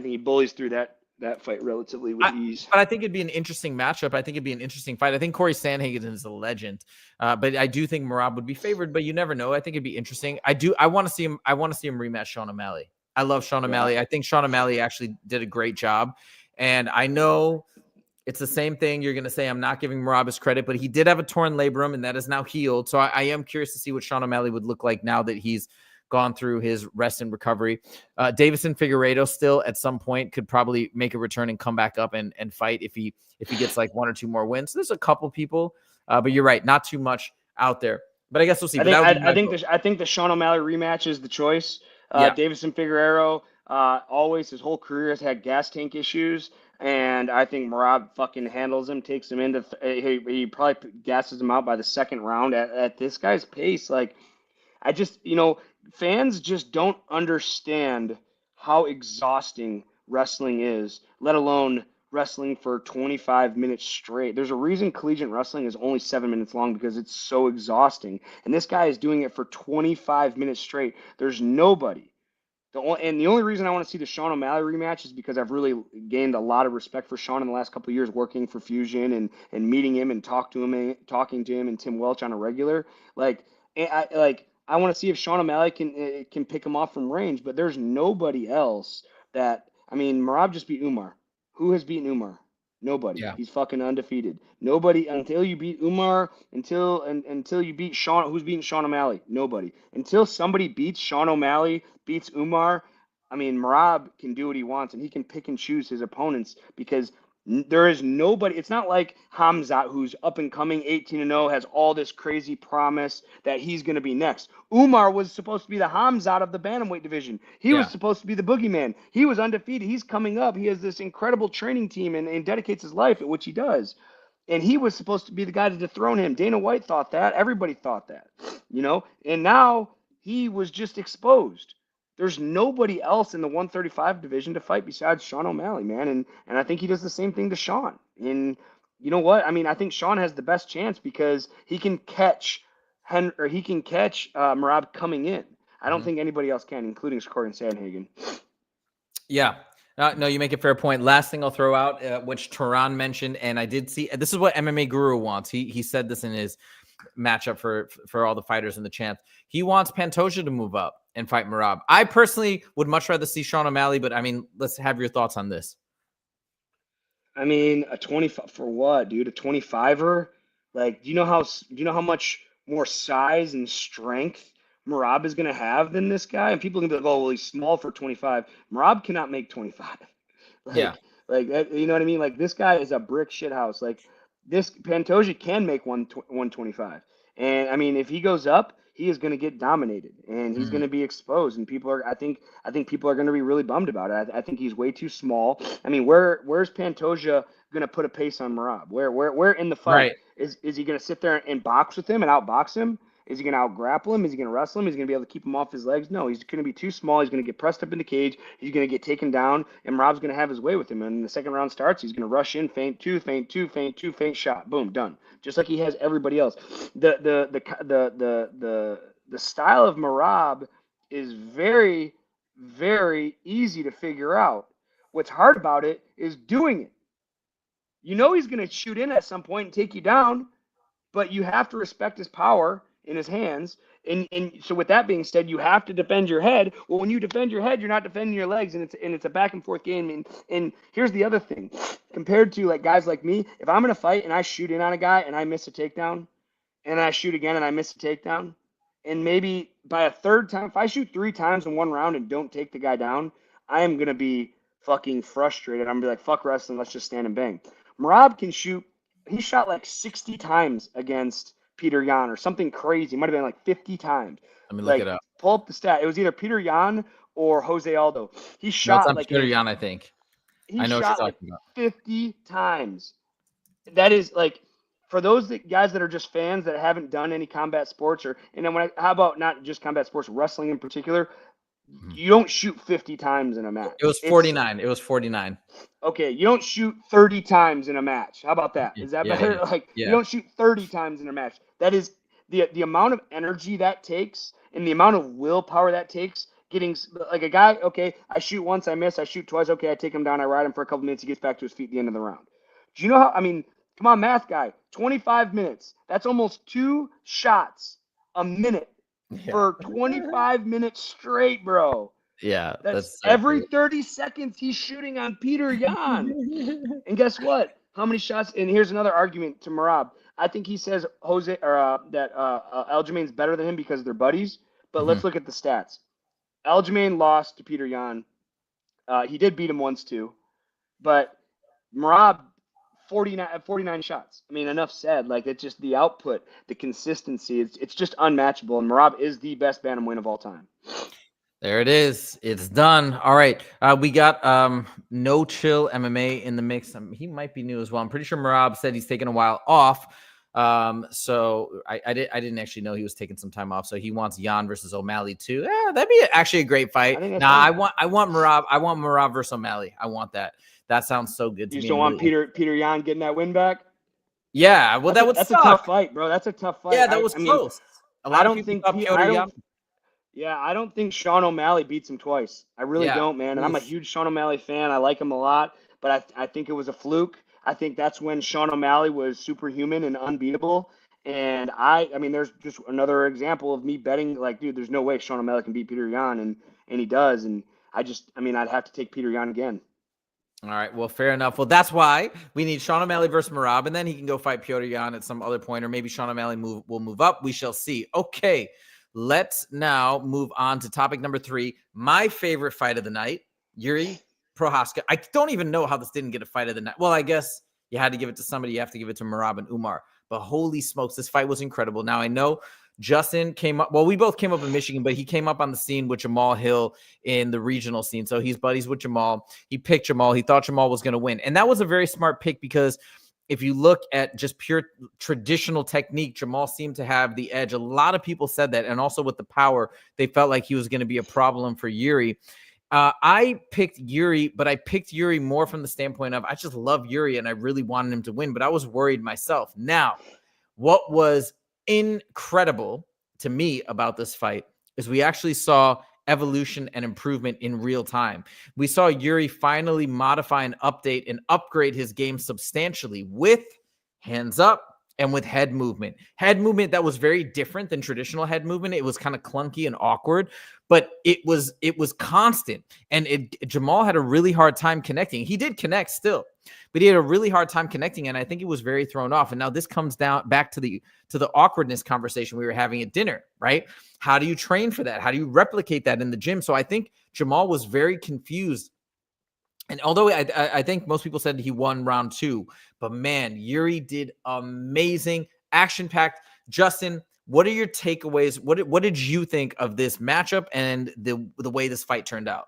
he bullies through that fight relatively with ease. But I think it'd be an interesting matchup. I think it'd be an interesting fight. I think Corey Sandhagen is a legend. But I do think Merab would be favored, but you never know. I think it'd be interesting. I want to see him rematch Sean O'Malley. I love Sean O'Malley. I think Sean O'Malley actually did a great job. And I know it's the same thing. You're going to say I'm not giving Merab his credit, but he did have a torn labrum, and that is now healed. So I am curious to see what Sean O'Malley would look like now that he's gone through his rest and recovery. Davison Figueiredo still at some point could probably make a return and come back up and fight if he gets like 1 or 2 more wins. So there's a couple people, but you're right, not too much out there. But I guess we'll see. I think the Sean O'Malley rematch is the choice. Davison Figueiredo, always his whole career has had gas tank issues, and I think Merab fucking handles him, takes him into. He probably gasses him out by the 2nd round at this guy's pace. Like, I just fans just don't understand how exhausting wrestling is, let alone wrestling for 25 minutes straight. There's a reason collegiate wrestling is only 7 minutes long, because it's so exhausting. And this guy is doing it for 25 minutes straight. There's nobody. The only reason I want to see the Sean O'Malley rematch is because I've really gained a lot of respect for Sean in the last couple of years, working for Fusion and meeting him and talking to him and Tim Welch on a regular. I want to see if Sean O'Malley can pick him off from range, but there's nobody else Merab just beat Umar. Who has beaten Umar? Nobody. Yeah. He's fucking undefeated. Nobody until you beat Umar, until you beat Sean. Who's beating Sean O'Malley? Nobody. Until somebody beats Sean O'Malley, beats Umar, Merab can do what he wants, and he can pick and choose his opponents, because there is nobody. It's not like Hamzat, who's up and coming, 18-0, has all this crazy promise that he's going to be next. Umar was supposed to be the Hamzat of the bantamweight division. He was supposed to be the boogeyman. He was undefeated. He's coming up. He has this incredible training team and dedicates his life, at which he does. And he was supposed to be the guy to dethrone him. Dana White thought that. Everybody thought that, And now he was just exposed. There's nobody else in the 135 division to fight besides Sean O'Malley, man. And I think he does the same thing to Sean. And you know what? I mean, I think Sean has the best chance because he can catch Merab coming in. I don't think anybody else can, including Corey Sandhagen. Yeah. No, you make a fair point. Last thing I'll throw out, which Tehran mentioned, and I did see, this is what MMA Guru wants. He said this in his matchup for all the fighters in the champ. He wants Pantoja to move up and fight Merab. I personally would much rather see Sean O'Malley, but I mean, let's have your thoughts on this. I mean, a 25 for what, dude? A 25er? Like, do you know how much more size and strength Merab is going to have than this guy? And people can be like, oh, well, he's small for 25. Merab cannot make 25. Like that, you know what I mean? Like, this guy is a brick shit house. Like, this Pantoja can make 125. And I mean, if he goes up, he is going to get dominated and he's going to be exposed. And I think people are going to be really bummed about it. I think he's way too small. I mean, where's Pantoja going to put a pace on Merab? Where in the fight? Right. Is he going to sit there and box with him and outbox him? Is he going to out-grapple him? Is he going to wrestle him? Is he going to be able to keep him off his legs? No, he's going to be too small. He's going to get pressed up in the cage. He's going to get taken down, and Merab's going to have his way with him. And when the second round starts, he's going to rush in, feint two, shot, boom, done. Just like he has everybody else. The style of Merab is very, very easy to figure out. What's hard about it is doing it. You know he's going to shoot in at some point and take you down, but you have to respect his power in his hands. And so with that being said, you have to defend your head. Well, when you defend your head, you're not defending your legs, and it's a back and forth game. And here's the other thing. Compared to like guys like me, if I'm going to fight and I shoot in on a guy and I miss a takedown, and I shoot again and I miss a takedown, and maybe by a third time, if I shoot 3 times in one round and don't take the guy down, I am going to be fucking frustrated. I'm going to be like, fuck wrestling, let's just stand and bang. Merab can shoot. He shot like 60 times against Peter Yan or something crazy. It might have been like 50 times. Let me look it up. Pull up the stat. It was either Peter Yan or Jose Aldo. He shot no, it's Peter Yan, I think. I know what you're talking about. 50 times. That is like, for those guys that are just fans that haven't done any combat sports, how about not just combat sports, wrestling in particular, you don't shoot 50 times in a match. It was 49. It was 49. Okay, you don't shoot 30 times in a match. How about that? Is that better? You don't shoot 30 times in a match. That is the amount of energy that takes and the amount of willpower that takes. Getting like a guy, okay, I shoot once, I miss, I shoot twice, okay, I take him down, I ride him for a couple minutes, he gets back to his feet at the end of the round. Do you know how, I mean, come on, math guy, 25 minutes. That's almost 2 shots a minute for 25 minutes straight, bro. Yeah. That's every 30 seconds he's shooting on Peter Yan. And guess what? How many shots? And here's another argument to Merab. I think he says that Aljamain's better than him because they're buddies. But let's look at the stats. Aljamain lost to Peter Yan. He did beat him once too. But Merab, 49 shots. I mean, enough said. Like, it's just the output, the consistency. It's just unmatchable. And Merab is the best bantamweight of all time. There it is. It's done. All right. We got No Chill MMA in the mix. He might be new as well. I'm pretty sure Merab said he's taking a while off. So I didn't actually know he was taking some time off. So he wants Yan versus O'Malley too. That'd be actually a great fight. I want Merab. I want Merab versus O'Malley. I want that. That sounds so good to me. You just don't want Peter Yan getting that win back? Yeah. Well, that's a tough fight, bro. That's a tough fight. Yeah, that was close. I don't think Sean O'Malley beats him twice. I really don't, man. And I'm a huge Sean O'Malley fan. I like him a lot, but I think it was a fluke. I think that's when Sean O'Malley was superhuman and unbeatable. And I mean, there's just another example of me betting, like, dude, there's no way Sean O'Malley can beat Peter Yan, and he does. And I'd have to take Peter Yan again. All right, well, fair enough. Well, that's why we need Sean O'Malley versus Merab, and then he can go fight Piotr Yan at some other point, or maybe Sean O'Malley will move up. We shall see. Okay, let's now move on to topic number 3. My favorite fight of the night, Jiri Prochazka. I don't even know how this didn't get a fight of the night. Well, I guess you had to give it to somebody. You have to give it to Merab and Umar. But holy smokes, this fight was incredible. Now, I know Justin came up. Well, we both came up in Michigan, but he came up on the scene with Jamal Hill in the regional scene. So he's buddies with Jamal. He picked Jamal. He thought Jamal was going to win. And that was a very smart pick because if you look at just pure traditional technique, Jamal seemed to have the edge. A lot of people said that. And also with the power, they felt like he was going to be a problem for Jiri. I picked Jiri, but I picked Jiri more from the standpoint of I just love Jiri and I really wanted him to win, but I was worried myself. Now, what was incredible to me about this fight is we actually saw evolution and improvement in real time. We saw Jiri finally modify and update and upgrade his game substantially with hands up and with head movement. Head movement that was very different than traditional head movement. It was kind of clunky and awkward, but it was constant. And Jamal had a really hard time connecting. He did connect still, but he had a really hard time connecting, and I think he was very thrown off. And now this comes down back to the awkwardness conversation we were having at dinner, right? How do you train for that? How do you replicate that in the gym? So I think Jamal was very confused. And although I think most people said he won round 2, but man, Jiri did amazing, action-packed. Justin, what are your takeaways? What did you think of this matchup and the way this fight turned out?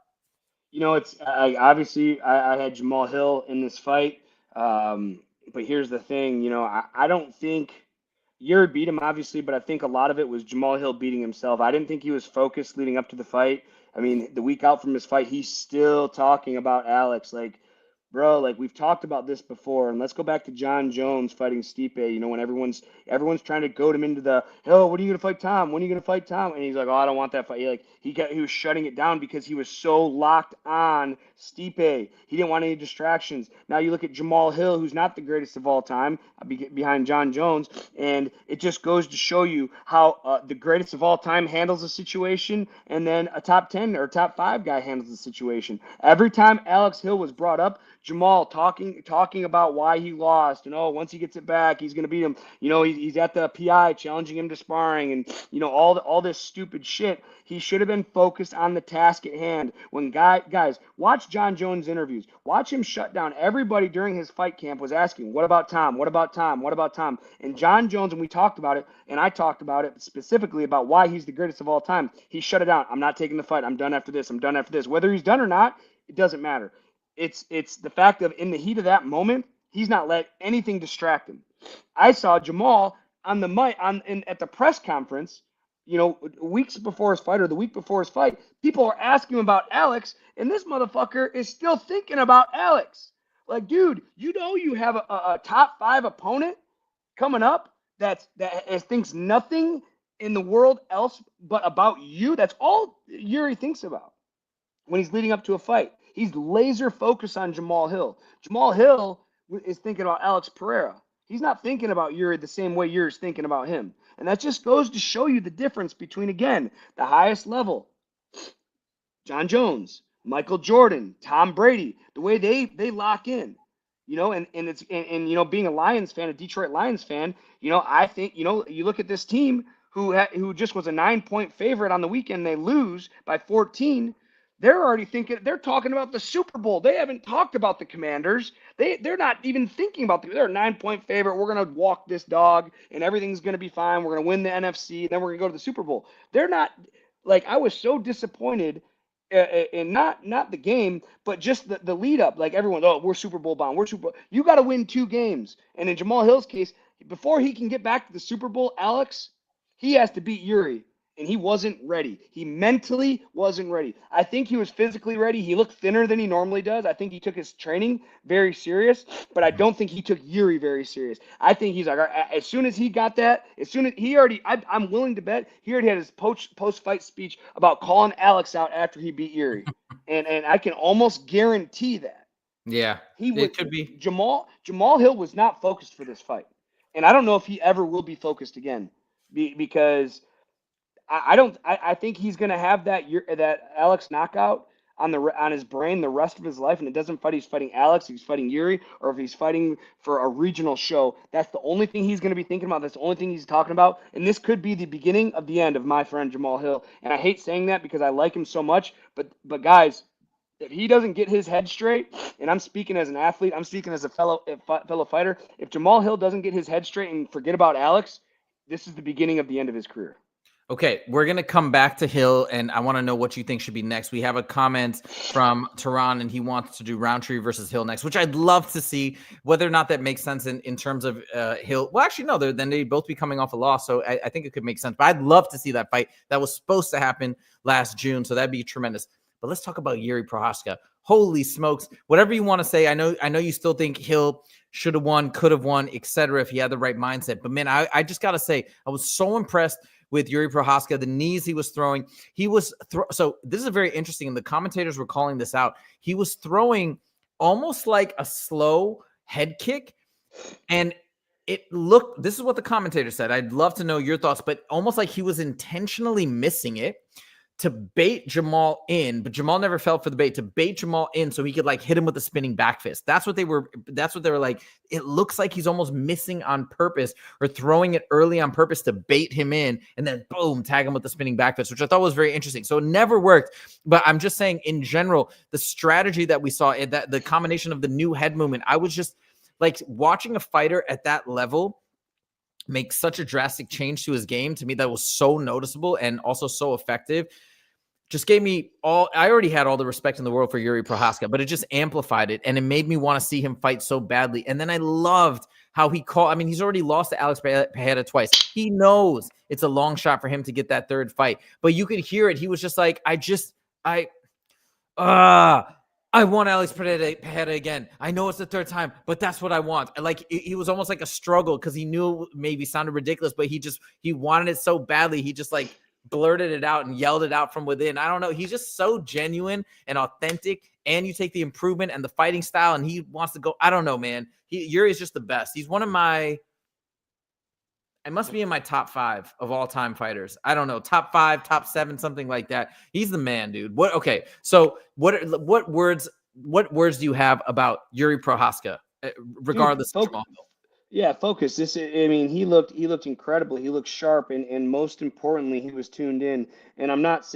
You know, it's obviously I had Jamal Hill in this fight, but here's the thing. You know, I don't think Jiri beat him, obviously, but I think a lot of it was Jamal Hill beating himself. I didn't think he was focused leading up to the fight. I mean, the week out from his fight, he's still talking about Alex. Like, bro, like we've talked about this before, and let's go back to John Jones fighting Stipe. You know, when everyone's trying to goad him into the, oh, when are you gonna fight Tom? When are you gonna fight Tom? And he's like, oh, I don't want that fight. He was shutting it down because he was so locked on Stipe. He didn't want any distractions. Now you look at Jamal Hill, who's not the greatest of all time, behind John Jones, and it just goes to show you how the greatest of all time handles a situation, and then a top 10 or top 5 guy handles the situation. Every time Alex Hill was brought up, Jamal talking about why he lost, and once he gets it back, he's gonna beat him. You know, he's at the PI challenging him to sparring, and all this stupid shit. He should have been focused on the task at hand. When guys, watch John Jones interviews. Watch him shut down everybody during his fight camp was asking, what about Tom? What about Tom? What about Tom? And John Jones, and we talked about it, and I talked about it specifically about why he's the greatest of all time. He shut it down. I'm not taking the fight. I'm done after this. I'm done after this. Whether he's done or not, it doesn't matter. It's the fact of in the heat of that moment, he's not let anything distract him. I saw Jamal on the mic at the press conference, weeks before his fight or the week before his fight, people are asking him about Alex, and this motherfucker is still thinking about Alex. Like, dude, you have a top 5 opponent coming up that thinks nothing in the world else but about you. That's all Jiri thinks about when he's leading up to a fight. He's laser focused on Jamal Hill. Jamal Hill is thinking about Alex Pereira. He's not thinking about Jiri the same way Jiri's thinking about him. And that just goes to show you the difference between, again, the highest level, John Jones, Michael Jordan, Tom Brady, the way they lock in, and being a Lions fan, a Detroit Lions fan, I think, you look at this team who just was a 9-point favorite on the weekend, they lose by 14. They're already they're talking about the Super Bowl. They haven't talked about the Commanders. They're not even thinking about they're a 9-point favorite. We're going to walk this dog and everything's going to be fine. We're going to win the NFC. And then we're going to go to the Super Bowl. They're not I was so disappointed in not the game, but just the lead up. Like everyone, we're Super Bowl bound. We're Super Bowl. You got to win 2 games. And in Jamal Hill's case, before he can get back to the Super Bowl, Alex, he has to beat Jiri. And he wasn't ready. He mentally wasn't ready. I think he was physically ready. He looked thinner than he normally does. I think he took his training very serious, but I don't think he took Jiri very serious. I think he's like, as soon as he got that, I'm willing to bet he already had his post-fight speech about calling Alex out after he beat Jiri. and I can almost guarantee that. Yeah, it could be. Jamal Hill was not focused for this fight. And I don't know if he ever will be focused again because I think he's going to have that Alex knockout on his brain the rest of his life, and it doesn't fight. He's fighting Alex, he's fighting Jiri, or if he's fighting for a regional show. That's the only thing he's going to be thinking about. That's the only thing he's talking about. And this could be the beginning of the end of my friend Jamal Hill. And I hate saying that because I like him so much, but guys, if he doesn't get his head straight, and I'm speaking as an athlete, I'm speaking as a fellow fighter, if Jamal Hill doesn't get his head straight and forget about Alex, this is the beginning of the end of his career. Okay, we're going to come back to Hill, and I want to know what you think should be next. We have a comment from Tehran, and he wants to do Roundtree versus Hill next, which I'd love to see. Whether or not that makes sense in terms of Hill. Well, actually, no, then they'd both be coming off a loss, so I think it could make sense. But I'd love to see that fight. That was supposed to happen last June, so that'd be tremendous. But let's talk about Jiri Prochazka. Holy smokes. Whatever you want to say, I know you still think Hill should have won, could have won, etc. if he had the right mindset. But, man, I just got to say, I was so impressed with Jiri Prochazka, the knees he was throwing. He was so this is very interesting, and the commentators were calling this out. He was throwing almost like a slow head kick, and it looked, this is what the commentator said. I'd love to know your thoughts, but almost like he was intentionally missing it to bait Jamal in, but Jamal never fell for the bait, to bait Jamal in so he could like hit him with a spinning back fist. That's what they were like. It looks like he's almost missing on purpose or throwing it early on purpose to bait him in and then boom, tag him with the spinning back fist, which I thought was very interesting. So it never worked, but I'm just saying in general, the strategy that we saw, that the combination of the new head movement, I was just like watching a fighter at that level make such a drastic change to his game. To me, that was so noticeable and also so effective. Just gave me I already had all the respect in the world for Jiri Prochazka, but it just amplified it, and it made me want to see him fight so badly. And then I loved how he called. I mean, he's already lost to Alex Pereira twice. He knows it's a long shot for him to get that third fight, but you could hear it. He was just like, I want Alex Pereira again. I know it's the third time, but that's what I want. Like, he was almost like a struggle because he knew it maybe sounded ridiculous, but he wanted it so badly. He just like blurted it out and yelled it out from within. I don't know. He's just so genuine and authentic, and you take the improvement and the fighting style, and he wants to go. I don't know, man. Jiri is just the best. He's one of I must be in my top 5 of all time fighters. I don't know, top 5, top 7, something like that. He's the man, dude. Okay. So what words do you have about Jiri Prochazka, regardless of Jamal? Yeah, focus. I mean, he looked incredible. He looked sharp, and most importantly, he was tuned in. And I'm not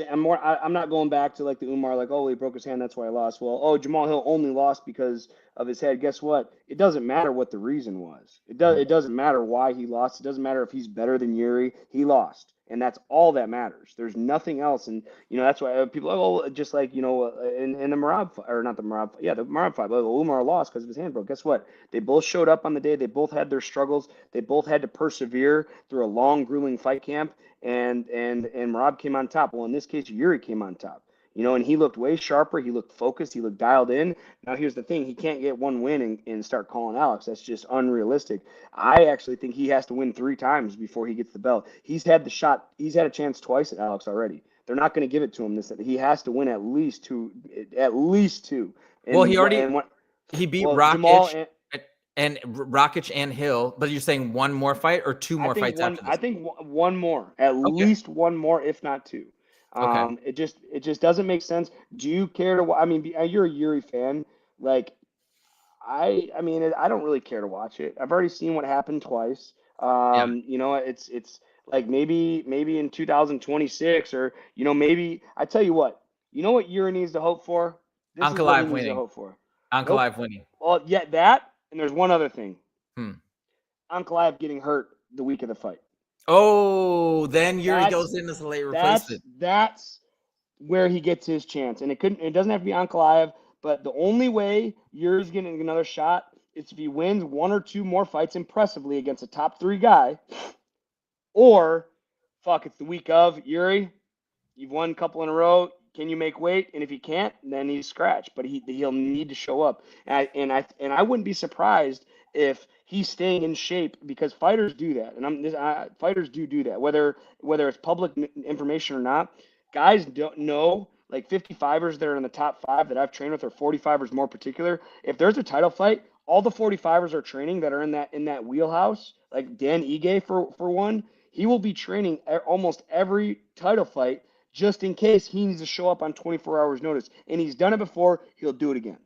going back to like the Umar, like, oh, he broke his hand, that's why I lost. Well, oh, Jamal Hill only lost because of his head. Guess what? It doesn't matter what the reason was. It doesn't matter why he lost. It doesn't matter if he's better than Jiri. He lost. And that's all that matters. There's nothing else. And, that's why people are, oh, just like, in the Merab, or not the Merab, yeah, the Merab fight, well, Umar lost because of his hand broke. Guess what? They both showed up on the day. They both had their struggles. They both had to persevere through a long, grueling fight camp. And Merab came on top. Well, in this case, Jiri came on top. And he looked way sharper. He looked focused. He looked dialed in. Now, here's the thing. He can't get one win and start calling Alex. That's just unrealistic. I actually think he has to win 3 times before he gets the belt. He's had the shot. He's had a chance twice at Alex already. They're not going to give it to him. He has to win at least two. And, well, he beat Rakic and Rakic and Hill, but you're saying one more fight or 2 more fights after this? I think one more, at least one more, if not 2. Okay. It just doesn't make sense. Do you care to? I mean, you're a Jiri fan. Like, I mean, I don't really care to watch it. I've already seen what happened twice. It's like maybe in 2026 or maybe I tell you what. You know what Jiri needs to hope for? Ankalaev winning. Ankalaev winning. Well, yeah, that, and there's one other thing. Ankalaev getting hurt the week of the fight. Oh, then Jiri goes in as a late replacement. That's where he gets his chance. And it doesn't have to be Ankalaev, but the only way Jiri's getting another shot is if he wins 1 or 2 more fights impressively against a top 3 guy. Or, it's the week of Jiri. You've won a couple in a row. Can you make weight? And if he can't, then he's scratched. But he'll need to show up. And I wouldn't be surprised if he's staying in shape, because fighters do that, and fighters do that, whether it's public information or not. Guys don't know, like 55ers that are in the top 5 that I've trained with, or 45ers more particular. If there's a title fight, all the 45ers are training that are in that wheelhouse. Like Dan Ige for one, he will be training almost every title fight just in case he needs to show up on 24 hours notice. And he's done it before, he'll do it again.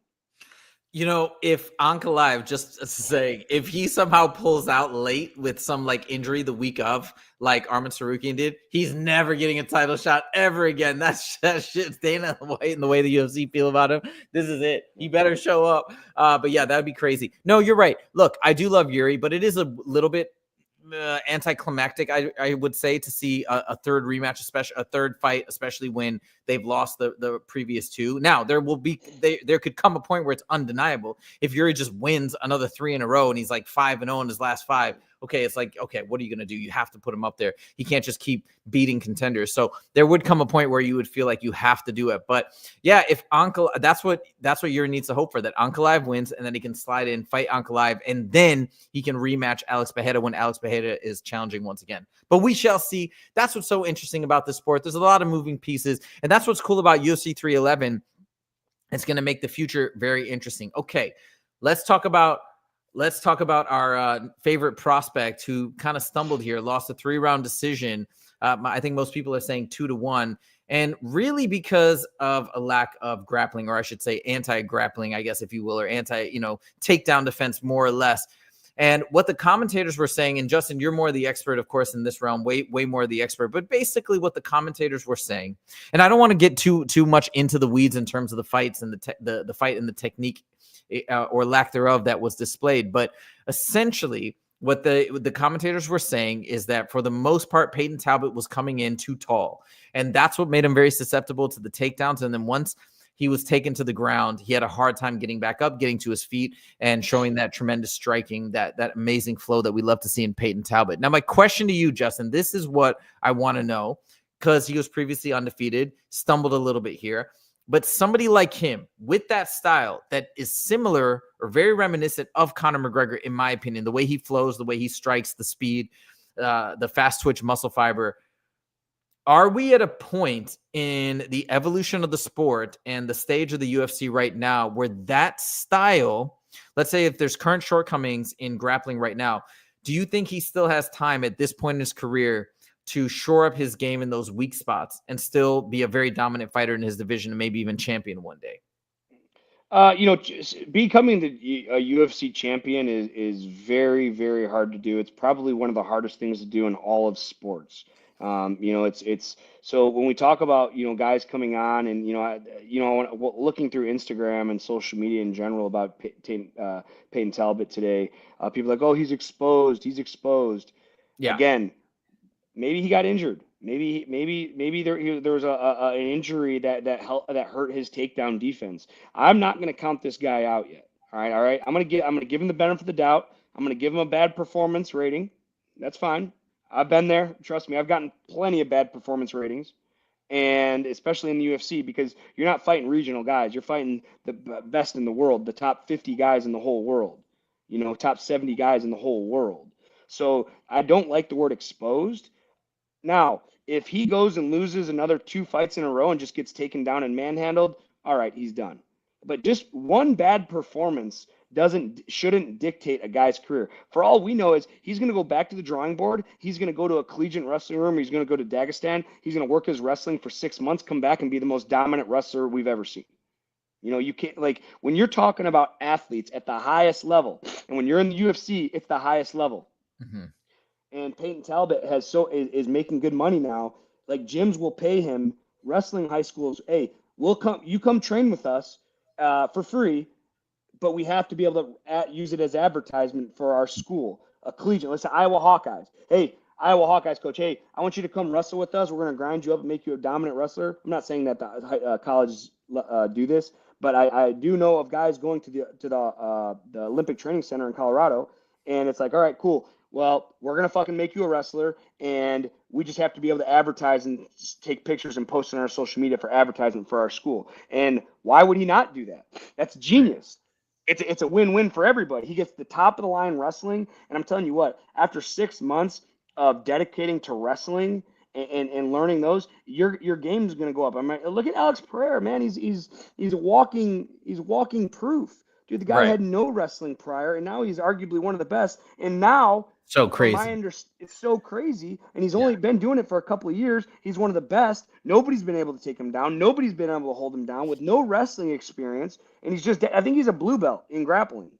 If Ankalaev, just saying, if he somehow pulls out late with some like injury the week of, like Arman Tsarukyan did, he's never getting a title shot ever again. That shit's Dana White and the way the UFC feel about him. This is it. He better show up. But yeah, that'd be crazy. No, you're right. Look, I do love Jiri, but it is a little bit anticlimactic, I would say, to see a third rematch, especially a third fight, especially when they've lost the previous two. Now there could come a point where it's undeniable. If Jiri just wins another 3 in a row and he's like 5-0 in his last 5, okay, it's like, okay, what are you going to do? You have to put him up there. He can't just keep beating contenders. So there would come a point where you would feel like you have to do it. But yeah, if that's what Jiri needs to hope for, that Ankalaev wins and then he can slide in, fight Ankalaev, and then he can rematch Alex Pereira when Alex Pereira is challenging once again. But we shall see. That's what's so interesting about this sport. There's a lot of moving pieces, and that's what's cool about UFC 311. It's going to make the future very interesting. Okay, let's talk about our favorite prospect who kind of stumbled here, lost a 3-round decision. I think most people are saying 2-1, and really because of a lack of grappling, or I should say anti-grappling, I guess, if you will, or takedown defense, more or less. And what the commentators were saying, and Justin, you're more the expert, of course, in this realm, way more the expert, but basically what the commentators were saying, and I don't want to get too much into the weeds in terms of the fights and the fight and the technique or lack thereof that was displayed, but essentially what the commentators were saying is that for the most part, Payton Talbott was coming in too tall, and that's what made him very susceptible to the takedowns. And then once he was taken to the ground, he had a hard time getting back up, getting to his feet, and showing that tremendous striking, that amazing flow that we love to see in Payton Talbott. Now, my question to you, Justin, this is what I want to know, because he was previously undefeated, stumbled a little bit here. But somebody like him with that style that is similar or very reminiscent of Conor McGregor, in my opinion, the way he flows, the way he strikes, the speed, the fast twitch muscle fiber. Are we at a point in the evolution of the sport and the stage of the UFC right now where that style, let's say if there's current shortcomings in grappling right now, do you think he still has time at this point in his career to shore up his game in those weak spots and still be a very dominant fighter in his division and maybe even champion one day? Becoming a UFC champion is very, very hard to do. It's probably one of the hardest things to do in all of sports. It's so when we talk about, guys coming on and, looking through Instagram and social media in general about Payton Talbott today, people are like, oh, he's exposed. Yeah. Again, maybe he got injured. Maybe there was an injury that hurt his takedown defense. I'm not going to count this guy out yet. All right. I'm going to give him the benefit of the doubt. I'm going to give him a bad performance rating. That's fine. I've been there. Trust me. I've gotten plenty of bad performance ratings, and especially in the UFC, because you're not fighting regional guys. You're fighting the best in the world, the top 50 guys in the whole world. Top 70 guys in the whole world. So I don't like the word exposed. Now, if he goes and loses another 2 fights in a row and just gets taken down and manhandled, all right, he's done. But just one bad performance shouldn't dictate a guy's career. For all we know is he's going to go back to the drawing board. He's going to go to a collegiate wrestling room. He's going to go to Dagestan. He's going to work his wrestling for 6 months, come back and be the most dominant wrestler we've ever seen. You can't, like, when you're talking about athletes at the highest level, and when you're in the UFC, it's the highest level. Mm-hmm. And Payton Talbott is making good money now. Like, gyms will pay him, wrestling high schools, hey, you come train with us for free, but we have to be able to use it as advertisement for our school. A collegiate, let's say Iowa Hawkeyes. Hey, Iowa Hawkeyes coach, hey, I want you to come wrestle with us. We're going to grind you up and make you a dominant wrestler. I'm not saying that the colleges do this, but I do know of guys going to the Olympic Training Center in Colorado, and it's like, all right, cool. Well, we're going to fucking make you a wrestler, and we just have to be able to advertise and take pictures and post on our social media for advertisement for our school. And why would he not do that? That's genius. It's a win-win for everybody. He gets the top of the line wrestling, and I'm telling you what, after 6 months of dedicating to wrestling and learning those, your game is going to go up. I mean, look at Alex Pereira, man. He's walking proof. Dude, the guy had no wrestling prior, and now he's arguably one of the best. And now, so crazy. It's so crazy, and he's only been doing it for a couple of years. He's one of the best. Nobody's been able to take him down. Nobody's been able to hold him down with no wrestling experience. And I think he's a blue belt in grappling,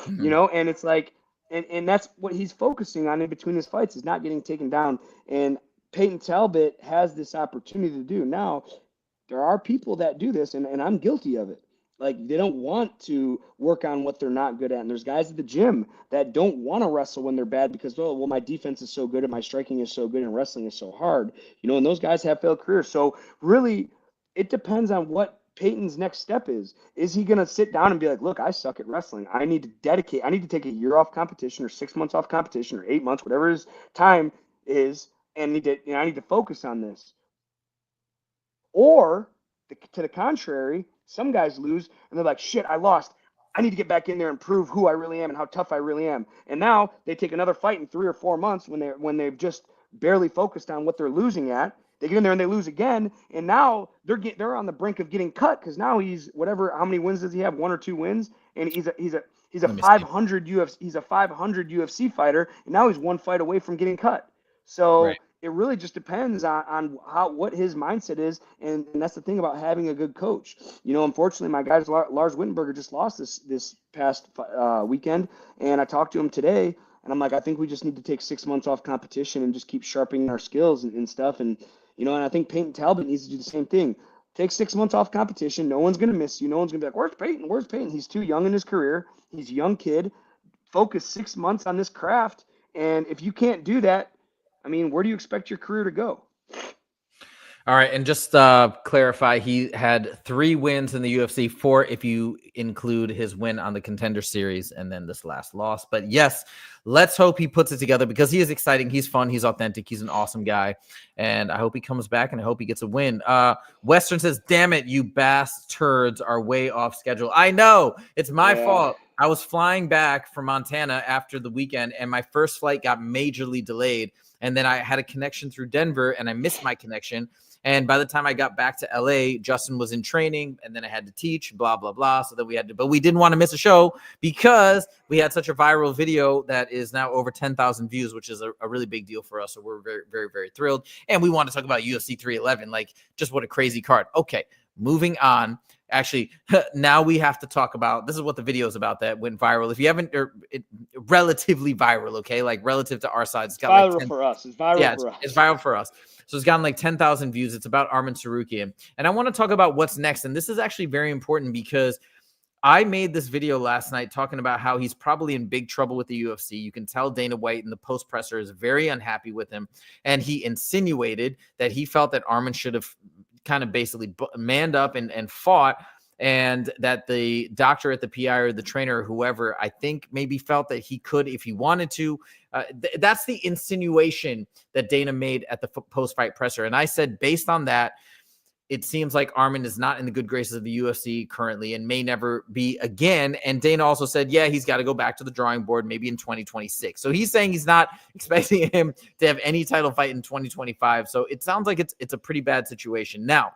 and it's like, and that's what he's focusing on in between his fights, is not getting taken down. And Payton Talbott has this opportunity to do. Now, there are people that do this, and I'm guilty of it, Like they don't want to work on what they're not good at. And there's guys at the gym that don't want to wrestle when they're bad because, oh, well, my defense is so good and my striking is so good and wrestling is so hard. And those guys have failed careers. So really, it depends on what Peyton's next step is. Is he going to sit down and be like, look, I suck at wrestling. I need to take a year off competition or 6 months off competition or 8 months, whatever his time is, and I need to focus on this. Or to the contrary, some guys lose and they're like, shit, I lost. I need to get back in there and prove who I really am and how tough I really am. And now they take another fight in 3 or 4 months when they've just barely focused on what they're losing at. They get in there and they lose again, and now they're on the brink of getting cut because now he's whatever. How many wins does he have? 1 or 2 wins, and he's a 500 UFC fighter, and now he's 1 fight away from getting cut. So Right. it really just depends on what his mindset is, and that's the thing about having a good coach. Unfortunately, my guy Lars Wittenberger just lost this past weekend, and I talked to him today, and I'm like, I think we just need to take 6 months off competition and just keep sharpening our skills and stuff, and I think Payton Talbott needs to do the same thing. Take 6 months off competition. No one's gonna miss you. No one's gonna be like, "Where's Payton? Where's Payton?" He's too young in his career. He's a young kid. Focus 6 months on this craft, and if you can't do that, I mean, where do you expect your career to go? All right, and just clarify, he had 3 wins in the UFC, 4 if you include his win on the Contender Series and then this last loss. But yes, let's hope he puts it together because he is exciting. He's fun. He's authentic. He's an awesome guy. And I hope he comes back and I hope he gets a win. Western says, damn it, you bastards are way off schedule. I know. It's my fault. I was flying back from Montana after the weekend and my first flight got majorly delayed. And then I had a connection through Denver and I missed my connection. And by the time I got back to LA, Justin was in training and then I had to teach, blah, blah, blah. So that but we didn't want to miss a show because we had such a viral video that is now over 10,000 views, which is a really big deal for us. So we're very, very, very thrilled. And we want to talk about UFC 311, like just what a crazy card. Okay, moving on. Actually, now we have to talk about, this is what the video is about that went viral. If you haven't, relatively viral, okay? Like relative to our side, it's got viral like 10, for us. It's viral for us. It's viral for us. So it's gotten like 10,000 views. It's about Arman Tsarukyan. And I want to talk about what's next. And this is actually very important because I made this video last night talking about how he's probably in big trouble with the UFC. You can tell Dana White in the post presser is very unhappy with him. And he insinuated that he felt that Arman should have kind of basically manned up and fought, and that the doctor at the PI or the trainer or whoever, I think maybe felt that he could if he wanted to. That's the insinuation that Dana made at the post-fight presser. And I said, based on that, it seems like Arman is not in the good graces of the UFC currently and may never be again. And Dana also said, yeah, he's got to go back to the drawing board maybe in 2026. So he's saying he's not expecting him to have any title fight in 2025. So it sounds like it's a pretty bad situation. Now,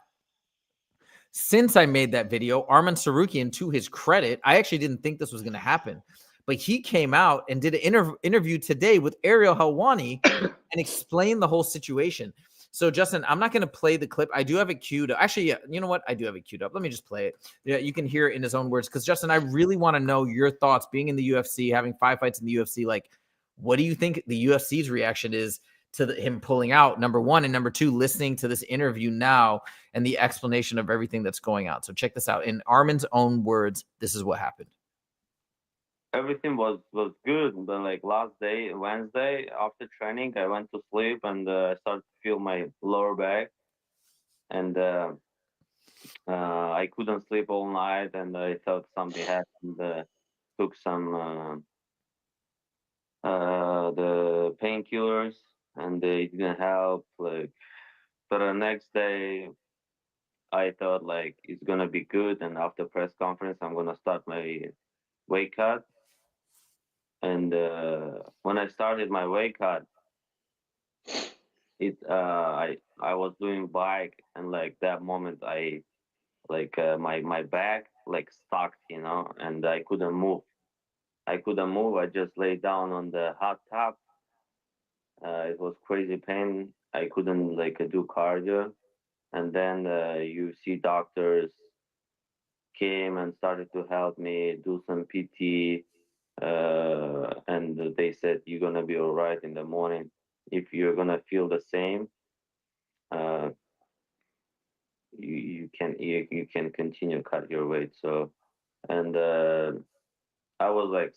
since I made that video, Arman Tsarukyan, to his credit, I actually didn't think this was going to happen, but he came out and did an interview today with Ariel Helwani and explained the whole situation. So, Justin, I'm not going to play the clip. I do have it queued up. Actually, yeah, you know what? I do have it queued up. Let me just play it. Yeah, you can hear it in his own words. Because, Justin, I really want to know your thoughts being in the UFC, having 5 fights in the UFC. Like, what do you think the UFC's reaction is to him pulling out, number one, and number two, listening to this interview now and the explanation of everything that's going on. So check this out. In Arman's own words, this is what happened. Everything was good. But like last day, Wednesday, after training, I went to sleep and I started to feel my lower back. And I couldn't sleep all night and I thought something happened. Took some the painkillers and they didn't help. Like, but the next day, I thought like it's gonna be good, and after press conference, I'm gonna start my weight cut. And when I started my weight cut, I was doing bike, and like that moment, I like my back like stuck, and I couldn't move. I couldn't move. I just lay down on the hot tub. It was crazy pain. I couldn't like do cardio, and then UFC doctors came and started to help me do some PT, and they said you're gonna be all right in the morning. If you're gonna feel the same, uh, you can continue cut your weight. So, and I was like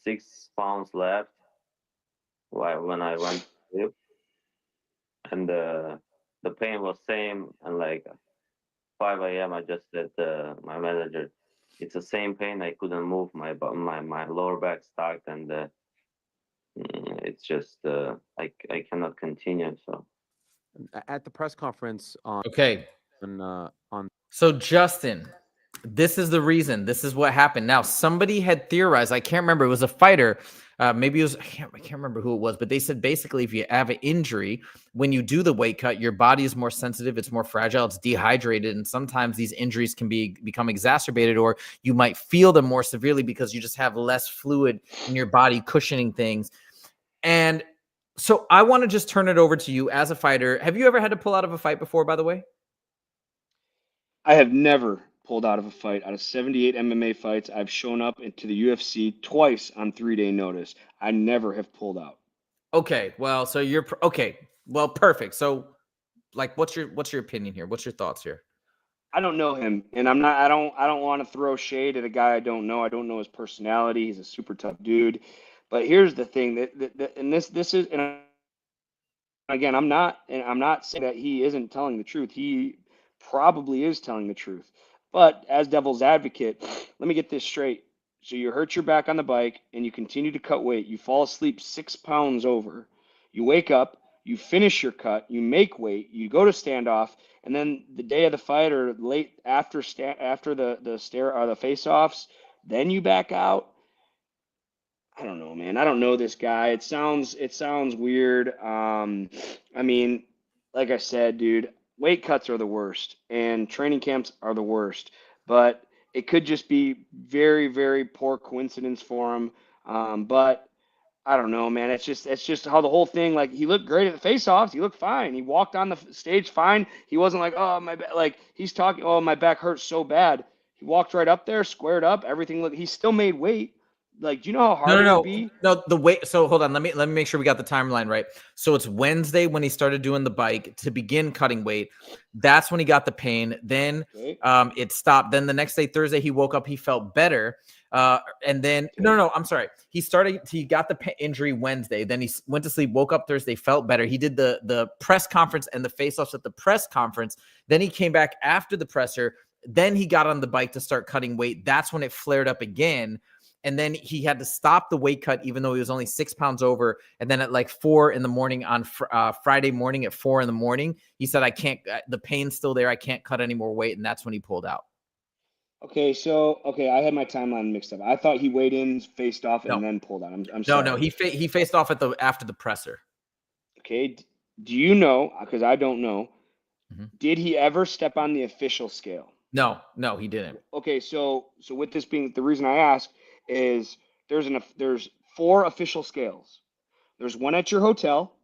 6 pounds left when I went to sleep, and the pain was same. And like 5 a.m., I just said my manager, it's the same pain. I couldn't move my lower back stuck, and it's just I cannot continue. So At the press conference Okay. on So Justin, this is the reason. This is what happened. Now, somebody had theorized. I can't remember. It was a fighter. Maybe it was. I can't remember who it was. But they said basically, if you have an injury, when you do the weight cut, your body is more sensitive. It's more fragile. It's dehydrated, and sometimes these injuries can become exacerbated, or you might feel them more severely because you just have less fluid in your body cushioning things. And so, I want to just turn it over to you as a fighter. Have you ever had to pull out of a fight before? By the way. I have never pulled out of a fight. Out of 78 MMA fights, I've shown up into the UFC twice on 3-day notice. I never have pulled out. Okay, well, so you're okay. Well, perfect. So, like, what's your opinion here? What's your thoughts here? I don't know him, and I don't want to throw shade at a guy I don't know. I don't know his personality. He's a super tough dude. But here's the thing and this is, and again, I'm not saying that he isn't telling the truth. He probably is telling the truth. But as devil's advocate, let me get this straight. So you hurt your back on the bike and you continue to cut weight. You fall asleep 6 pounds over. You wake up, you finish your cut, you make weight, you go to standoff, and then the day of the fight or late after the face-offs, then you back out. I don't know, man. I don't know this guy. It sounds weird. I mean, like I said, dude, weight cuts are the worst and training camps are the worst. But it could just be very, very poor coincidence for him. But I don't know, man. It's just how the whole thing. Like he looked great at the face-offs. He looked fine. He walked on the stage fine. He wasn't like, oh my back. Like he's talking, oh my back hurts so bad. He walked right up there, squared up. Everything looked. He still made weight. Like, do you know how hard it would be? No, the weight. So hold on. Let me make sure we got the timeline right. So it's Wednesday when he started doing the bike to begin cutting weight. That's when he got the pain. Then it stopped. Then the next day, Thursday, he woke up. He felt better. And then no, I'm sorry. He got the injury Wednesday. Then he went to sleep, woke up Thursday, felt better. He did the press conference and the face-offs at the press conference. Then he came back after the presser. Then he got on the bike to start cutting weight. That's when it flared up again. And then he had to stop the weight cut, even though he was only 6 pounds over. And then at like 4 a.m. on Friday morning at 4 a.m, he said, I can't, the pain's still there. I can't cut any more weight. And that's when he pulled out. Okay, I had my timeline mixed up. I thought he weighed in, faced off, and then pulled out. I'm sorry. No, he faced off after the presser. Okay, do you know, because I don't know, did he ever step on the official scale? No, he didn't. Okay, so with this being the reason I ask is there's 4 official scales. There's one at your hotel,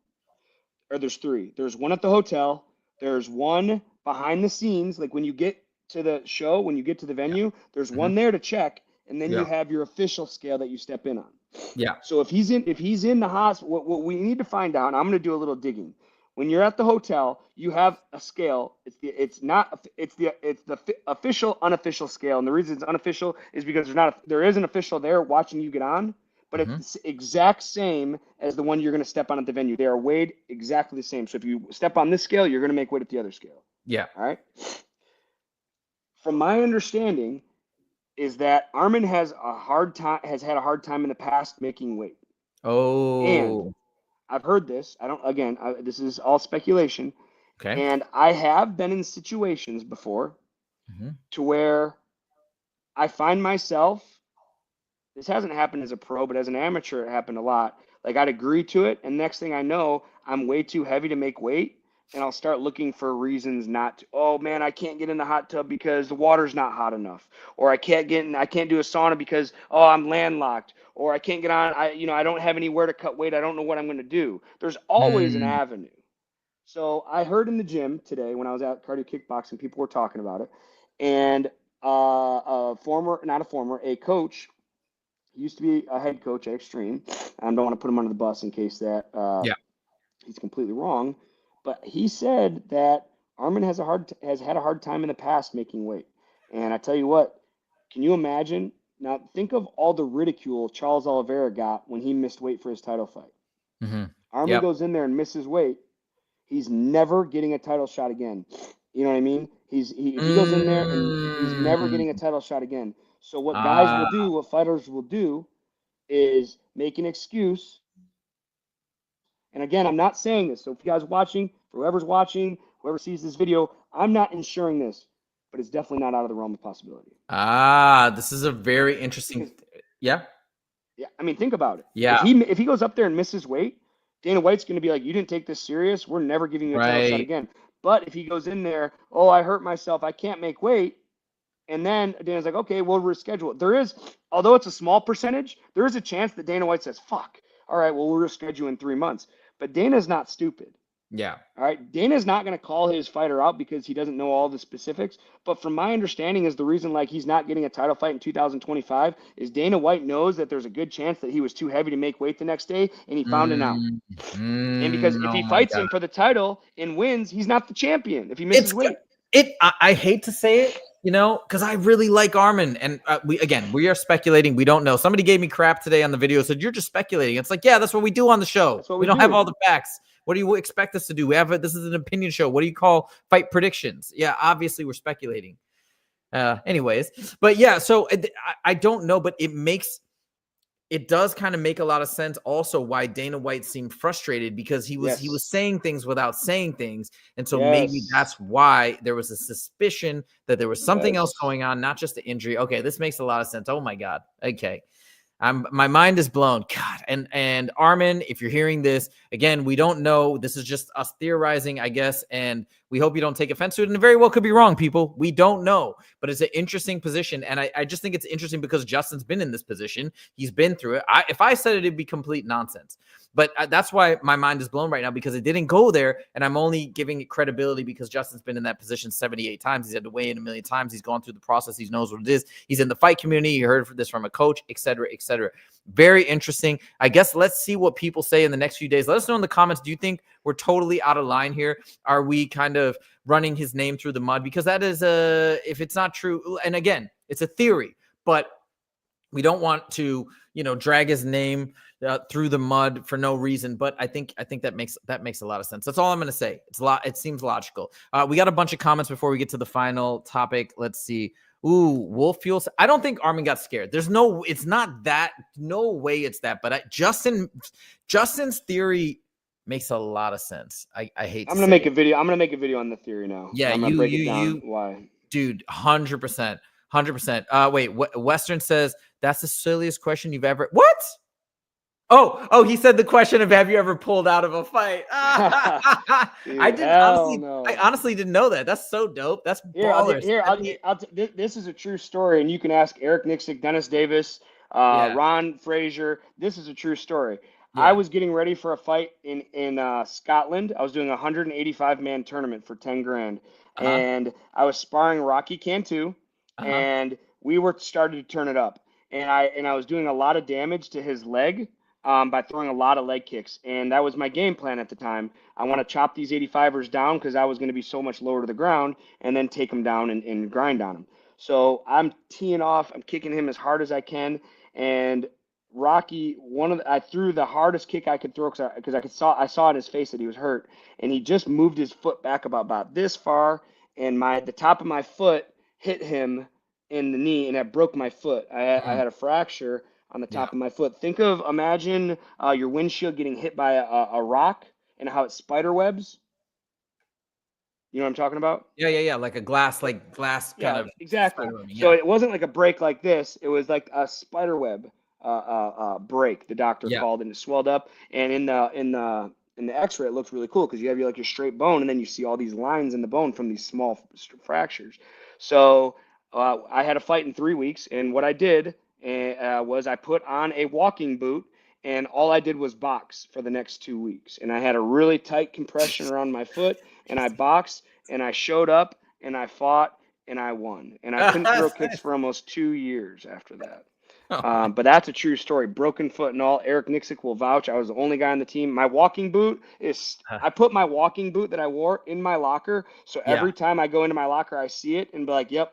or there's 3. There's one at the hotel. There's one behind the scenes, like when you get to the show, when you get to the venue, there's one there to check, and then you have your official scale that you step in on. Yeah. So if he's in the hospital, what we need to find out, and I'm going to do a little digging. When you're at the hotel, you have a scale. It's the official unofficial scale, and the reason it's unofficial is because there is an official there watching you get on, but it's the exact same as the one you're going to step on at the venue. They are weighed exactly the same. So if you step on this scale, you're going to make weight at the other scale. Yeah. All right. From my understanding, is that Arman has had a hard time in the past making weight. Oh. And I've heard this. This is all speculation. Okay. And I have been in situations before to where I find myself, this hasn't happened as a pro, but as an amateur, it happened a lot. Like I'd agree to it, and next thing I know, I'm way too heavy to make weight, and I'll start looking for reasons not to. Oh man, I can't get in the hot tub because the water's not hot enough, or I can't do a sauna because I'm landlocked, or I can't get on. I don't have anywhere to cut weight. I don't know what I'm going to do. There's always an avenue. So I heard in the gym today when I was at cardio kickboxing, people were talking about it, and a coach. He used to be a head coach at Extreme. I don't want to put him under the bus in case that he's completely wrong. But he said that Arman has had a hard time in the past making weight. And I tell you what, can you imagine? Now think of all the ridicule Charles Oliveira got when he missed weight for his title fight. Mm-hmm. Arman goes in there and misses weight. He's never getting a title shot again. You know what I mean? If he goes in there and he's never getting a title shot again. So what guys will do, what fighters will do, is make an excuse. And again, I'm not saying this. So if you guys watching, whoever's watching, whoever sees this video, I'm not ensuring this, but it's definitely not out of the realm of possibility. This is a very interesting. Yeah. Yeah, I mean, think about it. Yeah. If he goes up there and misses weight, Dana White's going to be like, you didn't take this serious. We're never giving you a title shot again. But if he goes in there, oh, I hurt myself, I can't make weight, and then Dana's like, okay, we'll reschedule it. There is, although it's a small percentage, there is a chance that Dana White says, fuck, all right, well, we'll reschedule you in 3 months. But Dana's not stupid. Yeah. All right. Dana's not going to call his fighter out because he doesn't know all the specifics. But from my understanding is the reason like he's not getting a title fight in 2025 is Dana White knows that there's a good chance that he was too heavy to make weight the next day and he found it out. And because if he fights him for the title and wins, he's not the champion if he misses weight. I hate to say it, you know, because I really like Arman. And we are speculating. We don't know. Somebody gave me crap today on the video, said, you're just speculating. It's like, yeah, that's what we do on the show. We don't have all the facts. What do you expect us to do? This is an opinion show. What do you call fight predictions? Yeah, obviously we're speculating. Anyways, but yeah, so I don't know, but it does kind of make a lot of sense also why Dana White seemed frustrated because he was saying things without saying things. And so maybe that's why there was a suspicion that there was something else going on, not just the injury. Okay, this makes a lot of sense. Oh my God. Okay. My mind is blown. God. And Arman, if you're hearing this, again, we don't know. This is just us theorizing, I guess. And we hope you don't take offense to it. And it very well could be wrong, people. We don't know. But it's an interesting position. And I just think it's interesting because Justin's been in this position. He's been through it. If I said it, it'd be complete nonsense. But that's why my mind is blown right now because it didn't go there. And I'm only giving it credibility because Justin's been in that position 78 times. He's had to weigh in a million times. He's gone through the process. He knows what it is. He's in the fight community. You heard this from a coach, et cetera, et cetera. Very interesting. I guess let's see what people say in the next few days. Let us know in the comments. Do you think we're totally out of line here? Are we kind of running his name through the mud? Because that is if it's not true, and again, it's a theory, but we don't want to, drag his name through the mud for no reason. But I think that makes a lot of sense. That's all I'm going to say. It seems logical. We got a bunch of comments before we get to the final topic. Let's see. Ooh, Wolf Fuels. I don't think Arman got scared. It's not that. No way it's that. But Justin's theory makes a lot of sense. I hate. I'm gonna make a video. I'm gonna make a video on the theory now. Yeah, I'm gonna break it down. Why, dude? 100%. Wait. Western says that's the silliest question you've ever. What? Oh, he said the question of have you ever pulled out of a fight? Dude, I honestly didn't know that. That's so dope. That's ballers. This is a true story, and you can ask Eric Nixick, Dennis Davis, Ron Frazier. This is a true story. Yeah. I was getting ready for a fight in Scotland. I was doing a 185-man tournament for 10 grand, and I was sparring Rocky Cantu, and we were starting to turn it up, and I was doing a lot of damage to his leg. By throwing a lot of leg kicks. And that was my game plan at the time. I want to chop these 85ers down because I was going to be so much lower to the ground and then take them down and grind on them. So I'm teeing off. I'm kicking him as hard as I can. And Rocky, I threw the hardest kick I could throw because I saw in his face that he was hurt. And he just moved his foot back about this far. And the top of my foot hit him in the knee and that broke my foot. I had a fracture on the top of my foot. Imagine your windshield getting hit by a rock and how it spider webs. You know what I'm talking about? Yeah. Like a glass kind of. Exactly. So it wasn't like a break like this. It was like a spider web break. The doctor called and it swelled up. And in the X-ray, it looks really cool because you have your straight bone and then you see all these lines in the bone from these small fractures. So I had a fight in 3 weeks, and what I did was I put on a walking boot, and all I did was box for the next 2 weeks. And I had a really tight compression around my foot, and I boxed, and I showed up, and I fought, and I won. And I couldn't throw kicks for almost 2 years after that. But that's a true story. Broken foot and all. Eric Nixick will vouch. I was the only guy on the team. My walking boot is, I put my walking boot that I wore in my locker. So every time I go into my locker, I see it and be like, yep,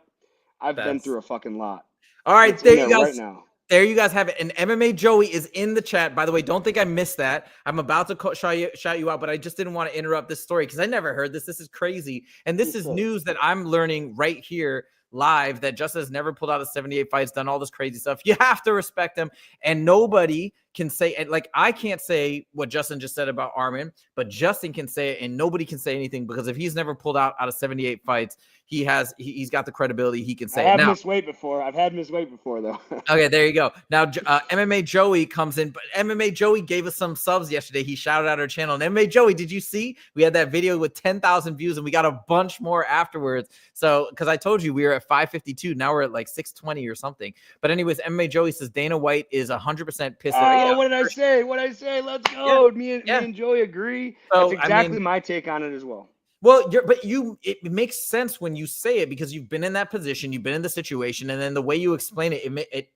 I've been through a fucking lot. All right, It's there in you there guys. right now. There you guys have it. And MMA Joey is in the chat. By the way, don't think I missed that. I'm about to shout you out, but I just didn't want to interrupt this story because I never heard this. This is crazy. And this is news that I'm learning right here live, that Justin has never pulled out of 78 fights, done all this crazy stuff. You have to respect him. And nobody can say, and like, I can't say what Justin just said about Arman, but Justin can say it, and nobody can say anything, because if he's never pulled out of 78 fights, he's got the credibility. He can say I've it. missed weight before. I've had missed weight before, though. Okay, there you go. Now, MMA Joey comes in, but MMA Joey gave us some subs yesterday. He shouted out our channel. And MMA Joey, did you see? We had that video with 10,000 views, and we got a bunch more afterwards. So, because I told you we were at 552, now we're at like 620 or something. But anyways, MMA Joey says Dana White is 100% pissed. Oh, what did I say? What did I say? Let's go. Me and Joey agree. So, That's exactly my take on it as well. Well, it makes sense when you say it, because you've been in that position, you've been in the situation, and then the way you explain it,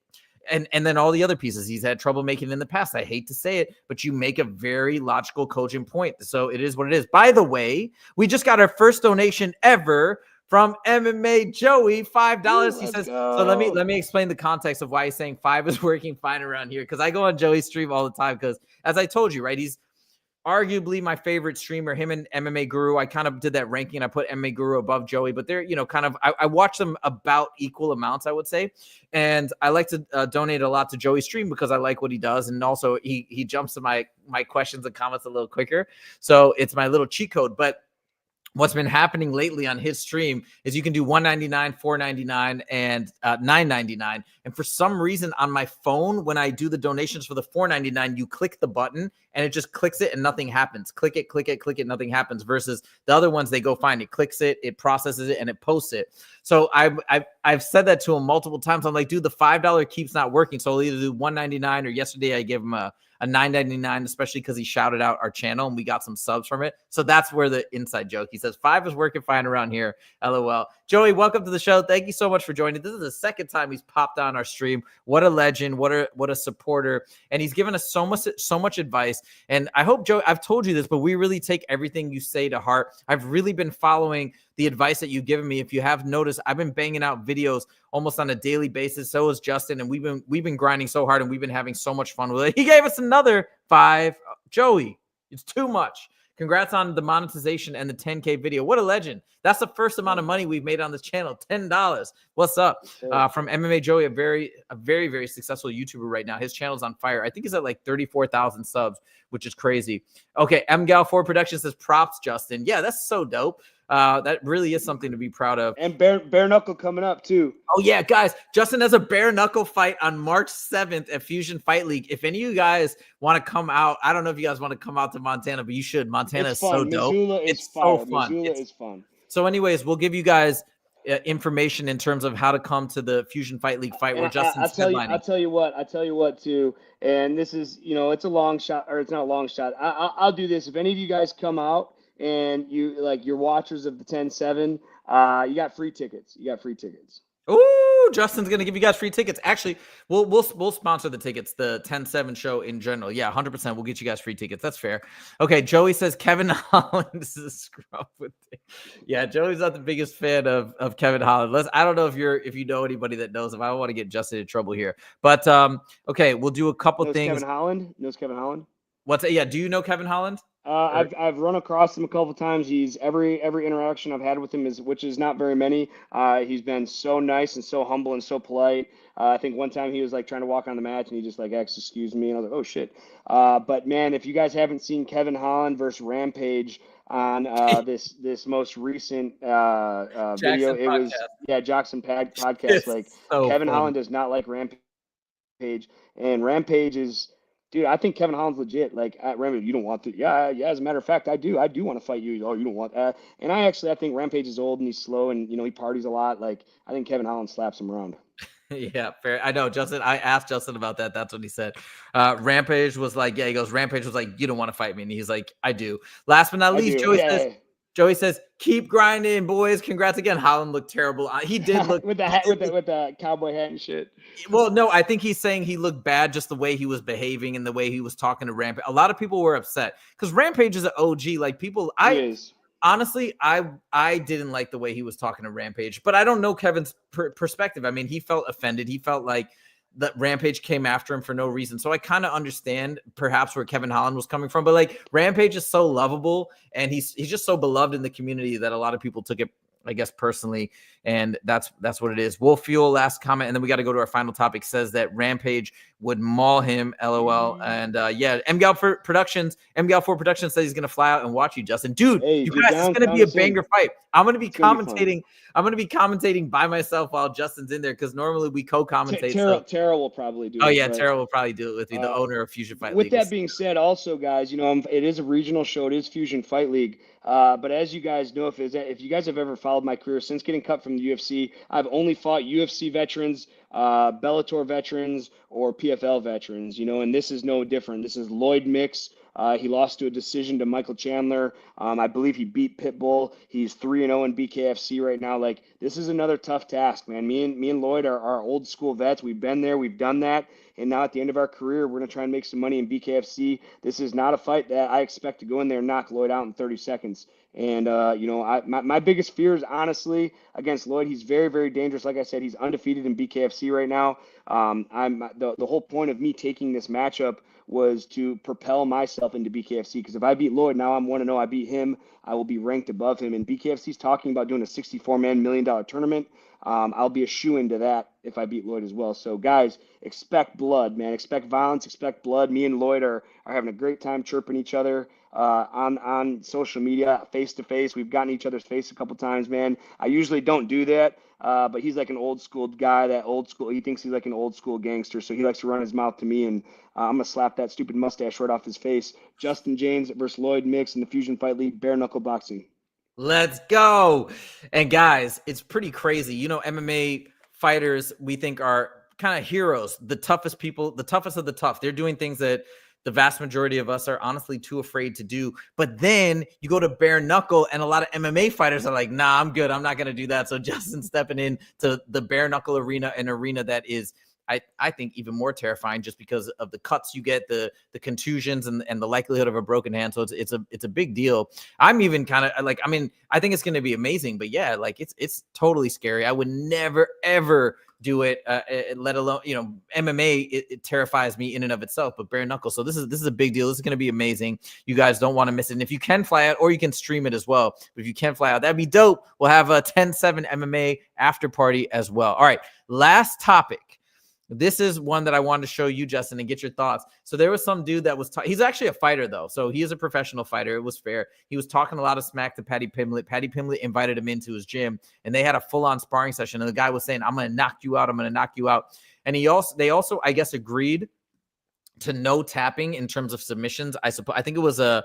and then all the other pieces he's had trouble making in the past. I hate to say it, but you make a very logical, cogent point. So it is what it is. By the way, we just got our first donation ever from MMA Joey, $5. He says, so let me explain the context of why he's saying 5 is working fine around here, because I go on Joey's stream all the time, because as I told you, right, he's arguably my favorite streamer. Him and MMA Guru, I kind of did that ranking. I put MMA Guru above Joey, but they're, kind of, I watch them about equal amounts, I would say. And I like to donate a lot to Joey's stream because I like what he does. And also he jumps to my questions and comments a little quicker. So it's my little cheat code. But what's been happening lately on his stream is you can do $1.99, $4.99, and $9.99. And for some reason on my phone, when I do the donations for the $4.99, you click the button and it just clicks it and nothing happens. Click it, nothing happens. Versus the other ones, they go find it, clicks it, it processes it, and it posts it. So I've said that to him multiple times. I'm like, dude, the $5 keeps not working. So I'll either do $1.99, or yesterday I gave him a $9.99, especially because he shouted out our channel and we got some subs from it. So that's where the inside joke. He says 5 is working fine around here. LOL. Joey, welcome to the show. Thank you so much for joining. This is the second time he's popped on our stream. What a legend. What a supporter. And he's given us so much advice. And I hope, Joey, I've told you this, but we really take everything you say to heart. I've really been following the advice that you've given me. If you have noticed, I've been banging out videos almost on a daily basis. So is Justin, and we've been grinding so hard, and we've been having so much fun with it. He gave us another 5. Joey, it's too much. Congrats on the monetization and the 10K video. What a legend. That's the first amount of money we've made on this channel, $10. What's up? From MMA Joey, a very, very successful YouTuber right now. His channel's on fire. I think he's at like 34,000 subs, which is crazy. Okay, MGal4 Productions says, props, Justin. Yeah, that's so dope. That really is something to be proud of. And bare knuckle coming up too. Oh yeah, guys, Justin has a bare knuckle fight on March 7th at Fusion Fight League. If any of you guys want to come out, I don't know if you guys want to come out to Montana, but you should. Montana is so dope. It's so fun. Missoula is fun. So anyways, we'll give you guys information in terms of how to come to the Fusion Fight League fight where Justin's headlining. I'll tell you what too. And this is, it's a long shot, or it's not a long shot. I'll do this. If any of you guys come out and you're watchers of the 10-7, you got free tickets. Ooh, Justin's gonna give you guys free tickets. Actually, we'll sponsor the tickets, the 10-7 show in general. Yeah, 100%. We'll get you guys free tickets. That's fair. Okay, Joey says Kevin Holland is a scrub with it. Yeah, Joey's not the biggest fan of Kevin Holland. I don't know if you know anybody that knows him. I don't want to get Justin in trouble here. But okay, we'll do a couple things. Knows Kevin Holland? What's it? Yeah, do you know Kevin Holland? I've run across him a couple times. He's every interaction I've had with him which is not very many. He's been so nice and so humble and so polite. I think one time he was like trying to walk on the match and he just like excuse me, and I was like, oh shit. But man, if you guys haven't seen Kevin Holland versus Rampage on this most recent video, it was Jackson podcast. Like so Kevin Holland does not like Rampage, and Rampage is. Dude, I think Kevin Holland's legit. Like, Rampage, you don't want to. Yeah. As a matter of fact, I do. I do want to fight you. Oh, you don't want that. And I think Rampage is old and he's slow and, he parties a lot. Like, I think Kevin Holland slaps him around. Yeah, fair. I know, Justin. I asked Justin about that. That's what he said. Rampage was like, he goes, Rampage was like, you don't want to fight me. And he's like, I do. Last but not least, Joey says, "Keep grinding, boys. Congrats again." Holland looked terrible. He did look with the hat, with the cowboy hat and shit. Well, no, I think he's saying he looked bad just the way he was behaving and the way he was talking to Rampage. A lot of people were upset because Rampage is an OG. Like people, honestly, I didn't like the way he was talking to Rampage, but I don't know Kevin's perspective. I mean, he felt offended. He felt like that Rampage came after him for no reason. So I kind of understand perhaps where Kevin Holland was coming from, but like Rampage is so lovable and he's just so beloved in the community that a lot of people took it, I guess, personally, and that's what it is. Wolf Fuel, last comment, and then we got to go to our final topic, says that Rampage would maul him, LOL. And yeah, MGAL4 Productions says he's gonna fly out and watch you, Justin. Dude, you guys, it's gonna be a banger fight. I'm gonna be commentating. I'm gonna be commentating by myself while Justin's in there because normally we co-commentate. Tara will probably do it. Oh yeah, Tara will probably do it with you, the owner of Fusion Fight League. With that being said, also guys, you know, it is a regional show. It is Fusion Fight League. But as you guys know, if you guys have ever followed my career since getting cut from the UFC, I've only fought UFC veterans, Bellator veterans, or PFL veterans, you know, and this is no different. This is Lloyd Mix. He lost to a decision to Michael Chandler. I believe he beat Pitbull. He's 3-0 in BKFC right now. Like, this is another tough task, man. Me and Lloyd are old school vets. We've been there. We've done that. And now at the end of our career, we're going to try and make some money in BKFC. This is not a fight that I expect to go in there and knock Lloyd out in 30 seconds. And, you know, my biggest fear is honestly against Lloyd. He's very, very dangerous. Like I said, he's undefeated in BKFC right now. The whole point of me taking this matchup was to propel myself into BKFC, because if I beat Lloyd, now I'm 1-0. I beat him, I will be ranked above him. And BKFC's talking about doing a $64 million tournament. I'll be a shoo-in to that if I beat Lloyd as well. So guys, expect blood, man. Expect violence, expect blood. Me and Lloyd are having a great time chirping each other on social media, face to face. We've gotten each other's face a couple times, man. I usually don't do that. But he's like an old school guy, he thinks he's like an old school gangster. So he likes to run his mouth to me, and I'm going to slap that stupid mustache right off his face. Justin James versus Lloyd Mix in the Fusion Fight League, bare knuckle boxing. Let's go. And guys, it's pretty crazy. You know, MMA fighters we think are kind of heroes, the toughest people, the toughest of the tough. They're doing things that the vast majority of us are honestly too afraid to do. But then you go to bare knuckle and a lot of MMA fighters are like, nah, I'm good. I'm not going to do that. So Justin's stepping into the bare knuckle arena, an arena that is, I think, even more terrifying just because of the cuts you get, the contusions and the likelihood of a broken hand. So it's a big deal. I'm even kind of like, I mean, I think it's going to be amazing, but yeah, like it's totally scary. I would never, ever do it, let alone, you know, MMA, it terrifies me in and of itself, but bare knuckle. So this is a big deal. This is going to be amazing. You guys don't want to miss it. And if you can fly out, or you can stream it as well, but if you can fly out, that'd be dope. We'll have a 10-7 after party as well. All right. Last topic. This is one that I wanted to show you, Justin, and get your thoughts. So there was some dude that was, he's actually a fighter though. So he is a professional fighter. It was fair. He was talking a lot of smack to Paddy Pimblett. Paddy Pimblett invited him into his gym and they had a full-on sparring session. And the guy was saying, I'm going to knock you out. I'm going to knock you out. And they also, I guess, agreed to no tapping in terms of submissions. I think it was an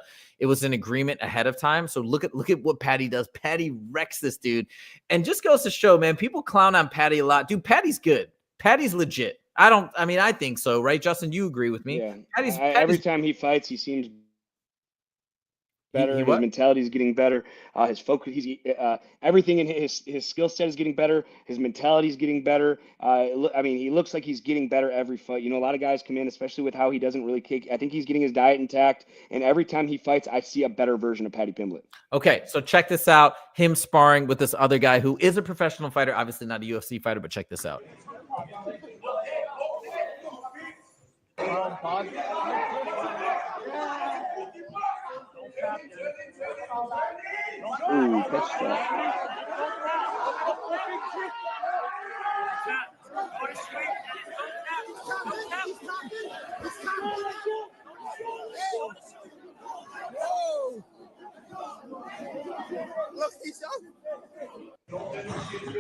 agreement ahead of time. So look at what Paddy does. Paddy wrecks this dude, and just goes to show, man, people clown on Paddy a lot. Dude, Paddy's good. Paddy's legit. I think so, right, Justin? You agree with me? Yeah. Paddy's every time he fights, he seems better. His mentality is getting better. His focus, everything in his skill set is getting better. His mentality is getting better. He looks like he's getting better every fight. You know, a lot of guys come in, especially with how he doesn't really kick. I think he's getting his diet intact, and every time he fights, I see a better version of Paddy Pimblett. Okay, so check this out. Him sparring with this other guy who is a professional fighter, obviously not a UFC fighter, but check this out. Ooh, catch that.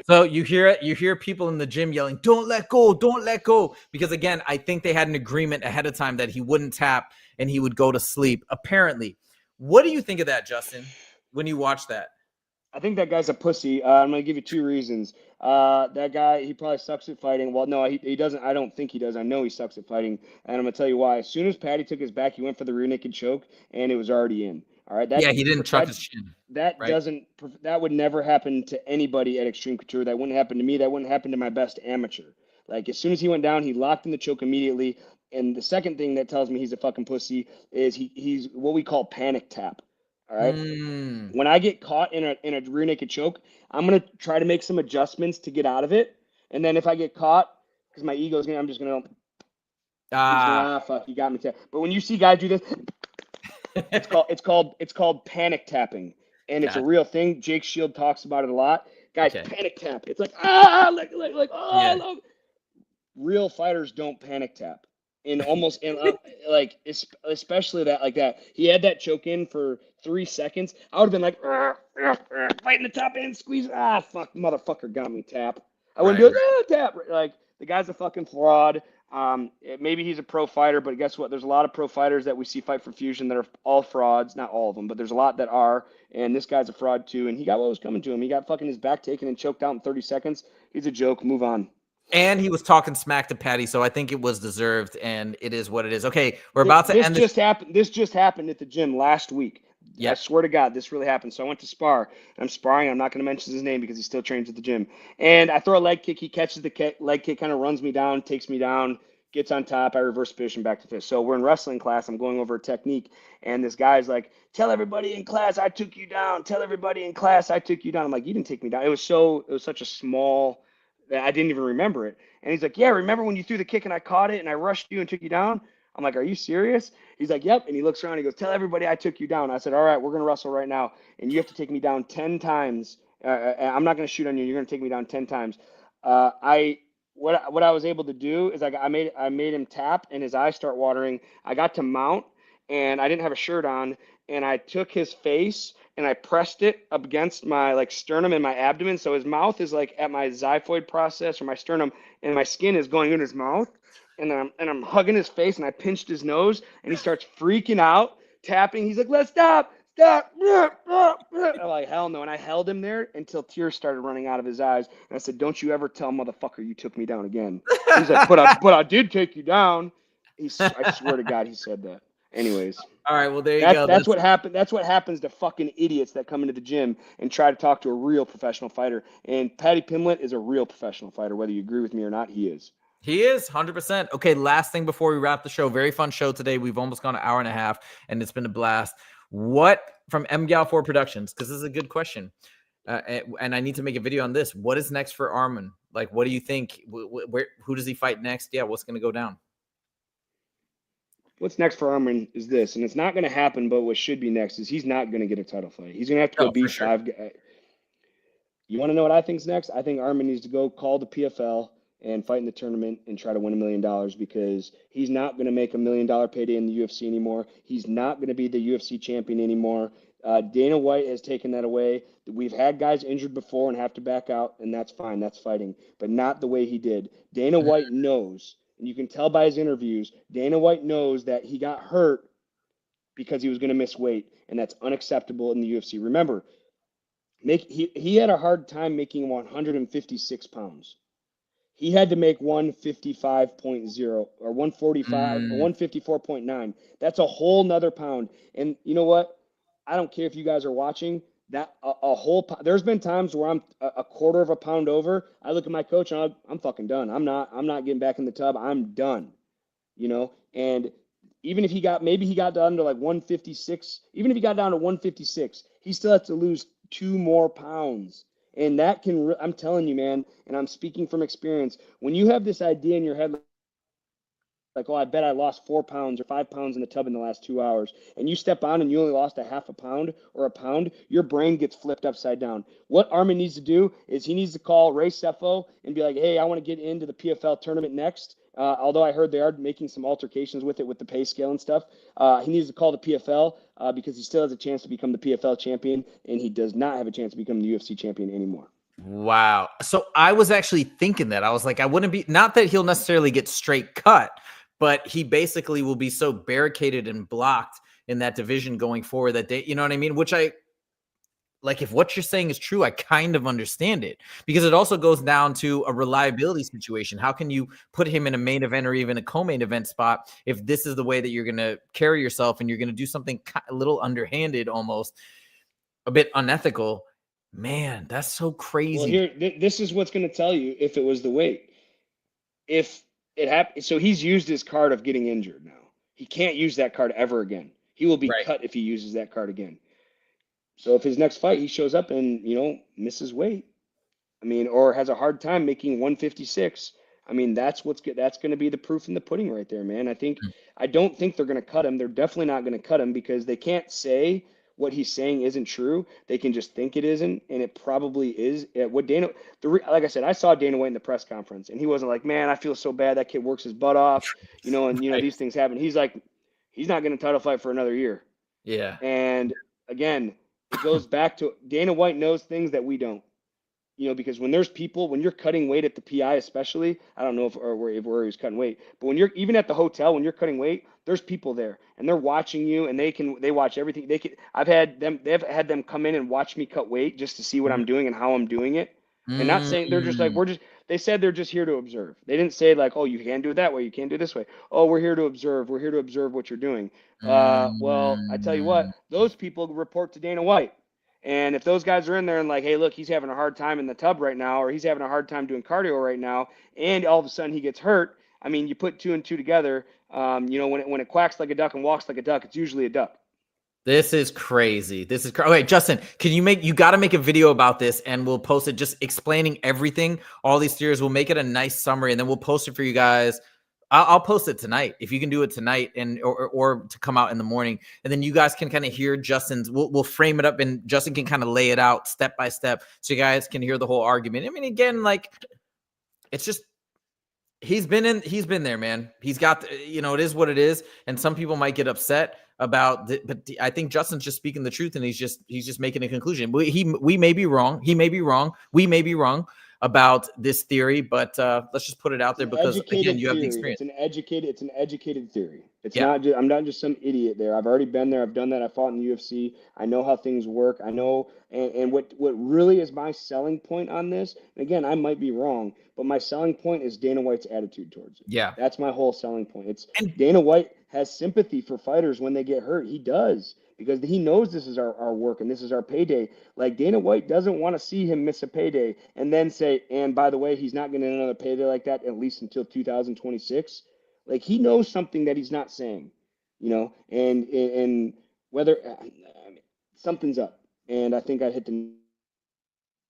So you hear people in the gym yelling, don't let go. Because again, I think they had an agreement ahead of time that he wouldn't tap and he would go to sleep, apparently. What do you think of that, Justin, when you watch that? I think that guy's a pussy. I'm going to give you two reasons. That guy, he probably sucks at fighting. Well, no, he doesn't. I don't think he does. I know he sucks at fighting. And I'm going to tell you why. As soon as Paddy took his back, he went for the rear naked choke, and it was already in. All right. Yeah, he didn't truck his chin. That right? that would never happen to anybody at Extreme Couture. That wouldn't happen to me. That wouldn't happen to my best amateur. Like, as soon as he went down, he locked in the choke immediately. And the second thing that tells me he's a fucking pussy is he's what we call panic tap. All right. When I get caught in a rear naked choke, I'm gonna try to make some adjustments to get out of it. And then if I get caught, because my ego's gonna, I'm just gonna fuck, you got me. But when you see guys do this, it's called panic tapping, and it's a real thing. Jake Shield talks about it a lot. Guys, panic tap. It's like real fighters don't panic tap. Especially that like that. He had that choke in for 3 seconds. I would have been like, fighting the top end, squeeze. Fuck, motherfucker got me, tap. I wouldn't do it, tap. Like, the guy's a fucking fraud. Maybe he's a pro fighter, but guess what? There's a lot of pro fighters that we see fight for Fusion that are all frauds. Not all of them, but there's a lot that are. And this guy's a fraud too. And he got what was coming to him. He got fucking his back taken and choked out in 30 seconds. He's a joke. Move on. And he was talking smack to Paddy, so I think it was deserved, and it is what it is. Okay, we're about to end. This just happened at the gym last week. Yeah, I swear to God, this really happened. So I went to spar. I'm sparring. I'm not going to mention his name because he still trains at the gym. And I throw a leg kick. He catches the leg kick, kind of runs me down, takes me down, gets on top. I reverse position back to fist. So we're in wrestling class. I'm going over a technique, and this guy's like, "Tell everybody in class I took you down. Tell everybody in class I took you down." I'm like, "You didn't take me down." It was such a small that I didn't even remember it. And he's like, "Yeah, remember when you threw the kick and I caught it and I rushed you and took you down?" I'm like, "Are you serious?" He's like, "Yep." And he looks around and he goes, "Tell everybody I took you down." I said, "All right, we're going to wrestle right now. And you have to take me down 10 times. I'm not going to shoot on you. You're going to take me down 10 times. What I was able to do is I made him tap and his eyes start watering. I got to mount and I didn't have a shirt on. And I took his face and I pressed it up against my like sternum and my abdomen. So his mouth is like at my xiphoid process or my sternum, and my skin is going in his mouth. And I'm hugging his face, and I pinched his nose, and he starts freaking out, tapping. He's like, "Let's stop. I'm like, "Hell no." And I held him there until tears started running out of his eyes. And I said, "Don't you ever tell motherfucker you took me down again." He's like, but I did take you down. I swear to God, he said that. Anyways. All right, well, there you go. That's what happened. That's what happens to fucking idiots that come into the gym and try to talk to a real professional fighter. And Paddy Pimblett is a real professional fighter. Whether you agree with me or not, he is. He is 100%. Okay, last thing before we wrap the show. Very fun show today. We've almost gone an hour and a half, and it's been a blast. What from MGAL4 Productions? Because this is a good question, and I need to make a video on this. What is next for Arman? Like, what do you think? Who does he fight next? Yeah, what's going to go down? What's next for Arman is this, and it's not going to happen. But what should be next is he's not going to get a title fight. He's going to have to go beat five guys. You want to know what I think's next? I think Arman needs to go call the PFL and fight in the tournament and try to win $1 million, because he's not going to make $1 million payday in the UFC anymore. He's not going to be the UFC champion anymore. Dana White has taken that away. We've had guys injured before and have to back out, and that's fine. That's fighting, but not the way he did. Dana White knows, and you can tell by his interviews, Dana White knows that he got hurt because he was going to miss weight, and that's unacceptable in the UFC. Remember, he had a hard time making 156 pounds. He had to make 155.0 or 145 or 154.9. That's a whole nother pound. And you know what? I don't care if you guys are watching. That there's been times where I'm a quarter of a pound over. I look at my coach and I'm fucking done. I'm not getting back in the tub. I'm done. You know, and even if he got down to like 156, even if he got down to 156, he still has to lose 2 more pounds. And that can, I'm telling you, man, and I'm speaking from experience, when you have this idea in your head, like, "Oh, I bet I lost 4 pounds or 5 pounds in the tub in the last 2 hours," and you step on and you only lost a half a pound or a pound, your brain gets flipped upside down. What Arman needs to do is he needs to call Ray Sefo and be like, "Hey, I want to get into the PFL tournament next." Although I heard they are making some altercations with it with the pay scale and stuff. He needs to call the PFL because he still has a chance to become the PFL champion, and he does not have a chance to become the UFC champion anymore. Wow. So I was actually thinking that. I was like, I wouldn't be, not that he'll necessarily get straight cut, but he basically will be so barricaded and blocked in that division going forward that they, you know what I mean? Which like, if what you're saying is true, I kind of understand it, because it also goes down to a reliability situation. How can you put him in a main event or even a co-main event spot if this is the way that you're going to carry yourself and you're going to do something a little underhanded, almost a bit unethical? Man, that's so crazy. Well, here, this is what's going to tell you if it was the weight. If it happened, so he's used his card of getting injured now. He can't use that card ever again. He will be cut if he uses that card again. So if his next fight he shows up and, misses weight, I mean, or has a hard time making 156, I mean, that's going to be the proof in the pudding right there, man. I don't think they're going to cut him. They're definitely not going to cut him because they can't say what he's saying isn't true. They can just think it isn't, and it probably is. Like I said, I saw Dana White in the press conference, and he wasn't like, man, I feel so bad. That kid works his butt off, these things happen. He's like, he's not going to title fight for another year. Yeah. And again, it goes back to Dana White knows things that we don't. Because when there's people, when you're cutting weight at the PI, especially, I don't know where he's cutting weight, but when you're even at the hotel, when you're cutting weight, there's people there and they're watching you and they watch everything. They've had them come in and watch me cut weight just to see what I'm doing and how I'm doing it. And not saying they're just like, they said they're just here to observe. They didn't say like, oh, you can't do it that way. You can't do it this way. Oh, we're here to observe. We're here to observe what you're doing. Well, I tell you what, those people report to Dana White. And if those guys are in there and like, hey, look, he's having a hard time in the tub right now, or he's having a hard time doing cardio right now, and all of a sudden he gets hurt, I mean, you put two and two together, when it quacks like a duck and walks like a duck, it's usually a duck. This is crazy. Okay, Justin, you got to make a video about this and we'll post it just explaining everything, all these theories. We'll make it a nice summary and then we'll post it for you guys. I'll post it tonight if you can do it tonight or to come out in the morning. And then you guys can kind of hear Justin's, we'll frame it up and Justin can kind of lay it out step by step so you guys can hear the whole argument. I mean, again, like it's just, he's been there, man. He's got, it is what it is. And some people might get upset about it, but I think Justin's just speaking the truth and he's just making a conclusion. We may be wrong. He may be wrong. We may be wrong about this theory, but let's just put it out there because again, you have the experience. It's an educated theory. It's not just, I'm not just some idiot there. I've already been there. I've done that. I fought in the UFC. I know how things work. I know, and what really is my selling point on this, and again, I might be wrong, but my selling point is Dana White's attitude towards it. Yeah. That's my whole selling point. Dana White has sympathy for fighters when they get hurt. He does. Because he knows this is our work and this is our payday. Like Dana White doesn't want to see him miss a payday and then say, and by the way, he's not going to another payday like that at least until 2026. Like he knows something that he's not saying, and whether something's up. And I think I hit the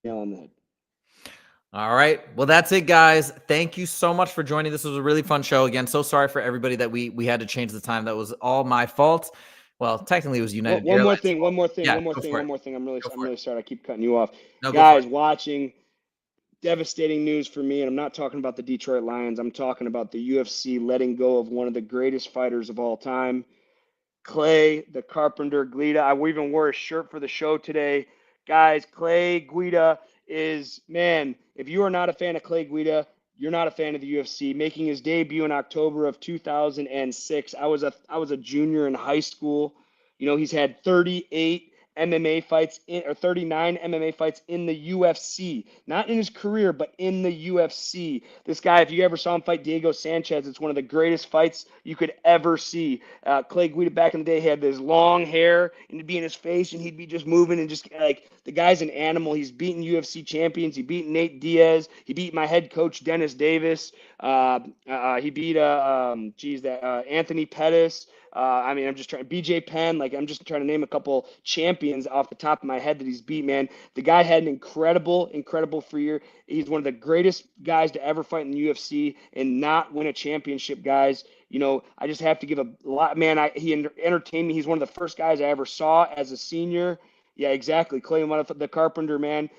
nail on the head. All right. Well, that's it, guys. Thank you so much for joining. This was a really fun show. Again, so sorry for everybody that we had to change the time. That was all my fault. Well, technically it was United Airlines. One more thing. I'm really sorry. I keep cutting you off. No, guys watching, devastating news for me. And I'm not talking about the Detroit Lions. I'm talking about the UFC letting go of one of the greatest fighters of all time, Clay, the Carpenter Guida. I even wore a shirt for the show today. Guys, Clay Guida is, man, if you are not a fan of Clay Guida, you're not a fan of the UFC. Making his debut in October of 2006. I was a junior in high school. He's had 38 MMA fights or 39 MMA fights in the UFC. Not in his career, but in the UFC. This guy, if you ever saw him fight Diego Sanchez, it's one of the greatest fights you could ever see. Clay Guida back in the day had this long hair and it'd be in his face and he'd be just moving and just like the guy's an animal. He's beaten UFC champions. He beat Nate Diaz. He beat my head coach, Dennis Davis. He beat Anthony Pettis. I'm just trying BJ Penn. I'm just trying to name a couple champions off the top of my head that he's beat, man. The guy had an incredible career. He's one of the greatest guys to ever fight in the UFC and not win a championship, guys. I just have to give a lot, man. He entertained me. He's one of the first guys I ever saw as a senior. Yeah, exactly. Clay, the Carpenter, man.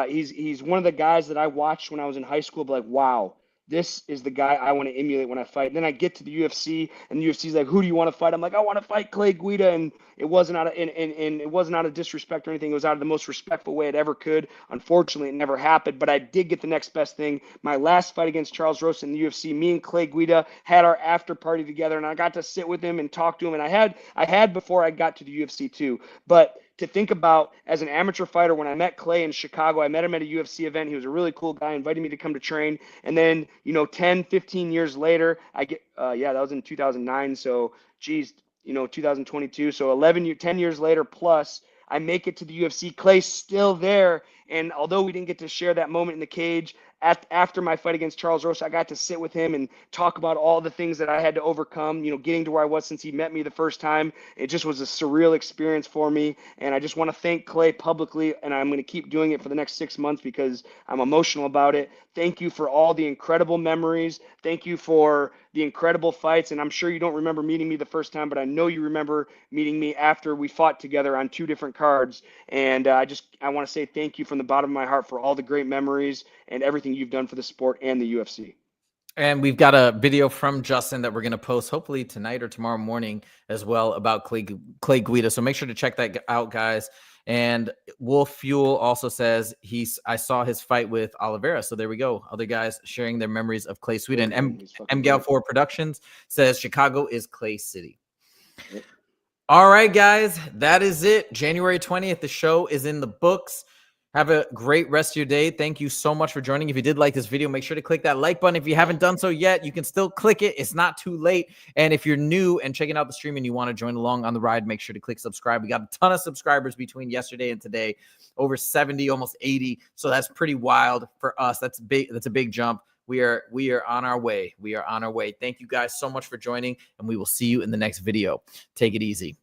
He's one of the guys that I watched when I was in high school, but wow. This is the guy I want to emulate when I fight. And then I get to the UFC, and the UFC's like, "Who do you want to fight?" I'm like, "I want to fight Clay Guida," and it wasn't out of disrespect or anything. It was out of the most respectful way it ever could. Unfortunately, it never happened. But I did get the next best thing. My last fight against Charles Rosa in the UFC, me and Clay Guida had our after party together, and I got to sit with him and talk to him. And I had before I got to the UFC too. But to think about as an amateur fighter, when I met Clay in Chicago, I met him at a UFC event. He was a really cool guy, invited me to come to train. And then, 10, 15 years later, I get, that was in 2009. So, geez, 2022. So 10 years later plus, I make it to the UFC. Clay's still there. And although we didn't get to share that moment in the cage, after my fight against Charles Rosa, I got to sit with him and talk about all the things that I had to overcome, getting to where I was since he met me the first time. It just was a surreal experience for me. And I just want to thank Clay publicly, and I'm going to keep doing it for the next 6 months because I'm emotional about it. Thank you for all the incredible memories. Thank you for the incredible fights. And I'm sure you don't remember meeting me the first time, but I know you remember meeting me after we fought together on 2 different cards. And I want to say thank you from the bottom of my heart for all the great memories and everything you've done for the sport and the UFC. And we've got a video from Justin that we're going to post hopefully tonight or tomorrow morning as well about Clay Guida. So make sure to check that out, guys. And Wolf Fuel also says I saw his fight with Oliveira. So there we go. Other guys sharing their memories of Clay Guida. And M-Gal4 Productions says Chicago is Clay City. Yep. All right, guys, that is it. January 20th, the show is in the books. Have a great rest of your day. Thank you so much for joining. If you did like this video, make sure to click that like button. If you haven't done so yet, you can still click it. It's not too late. And if you're new and checking out the stream and you want to join along on the ride, make sure to click subscribe. We got a ton of subscribers between yesterday and today, over 70, almost 80. So that's pretty wild for us. That's big. That's a big jump. We are on our way. We are on our way. Thank you guys so much for joining, and we will see you in the next video. Take it easy.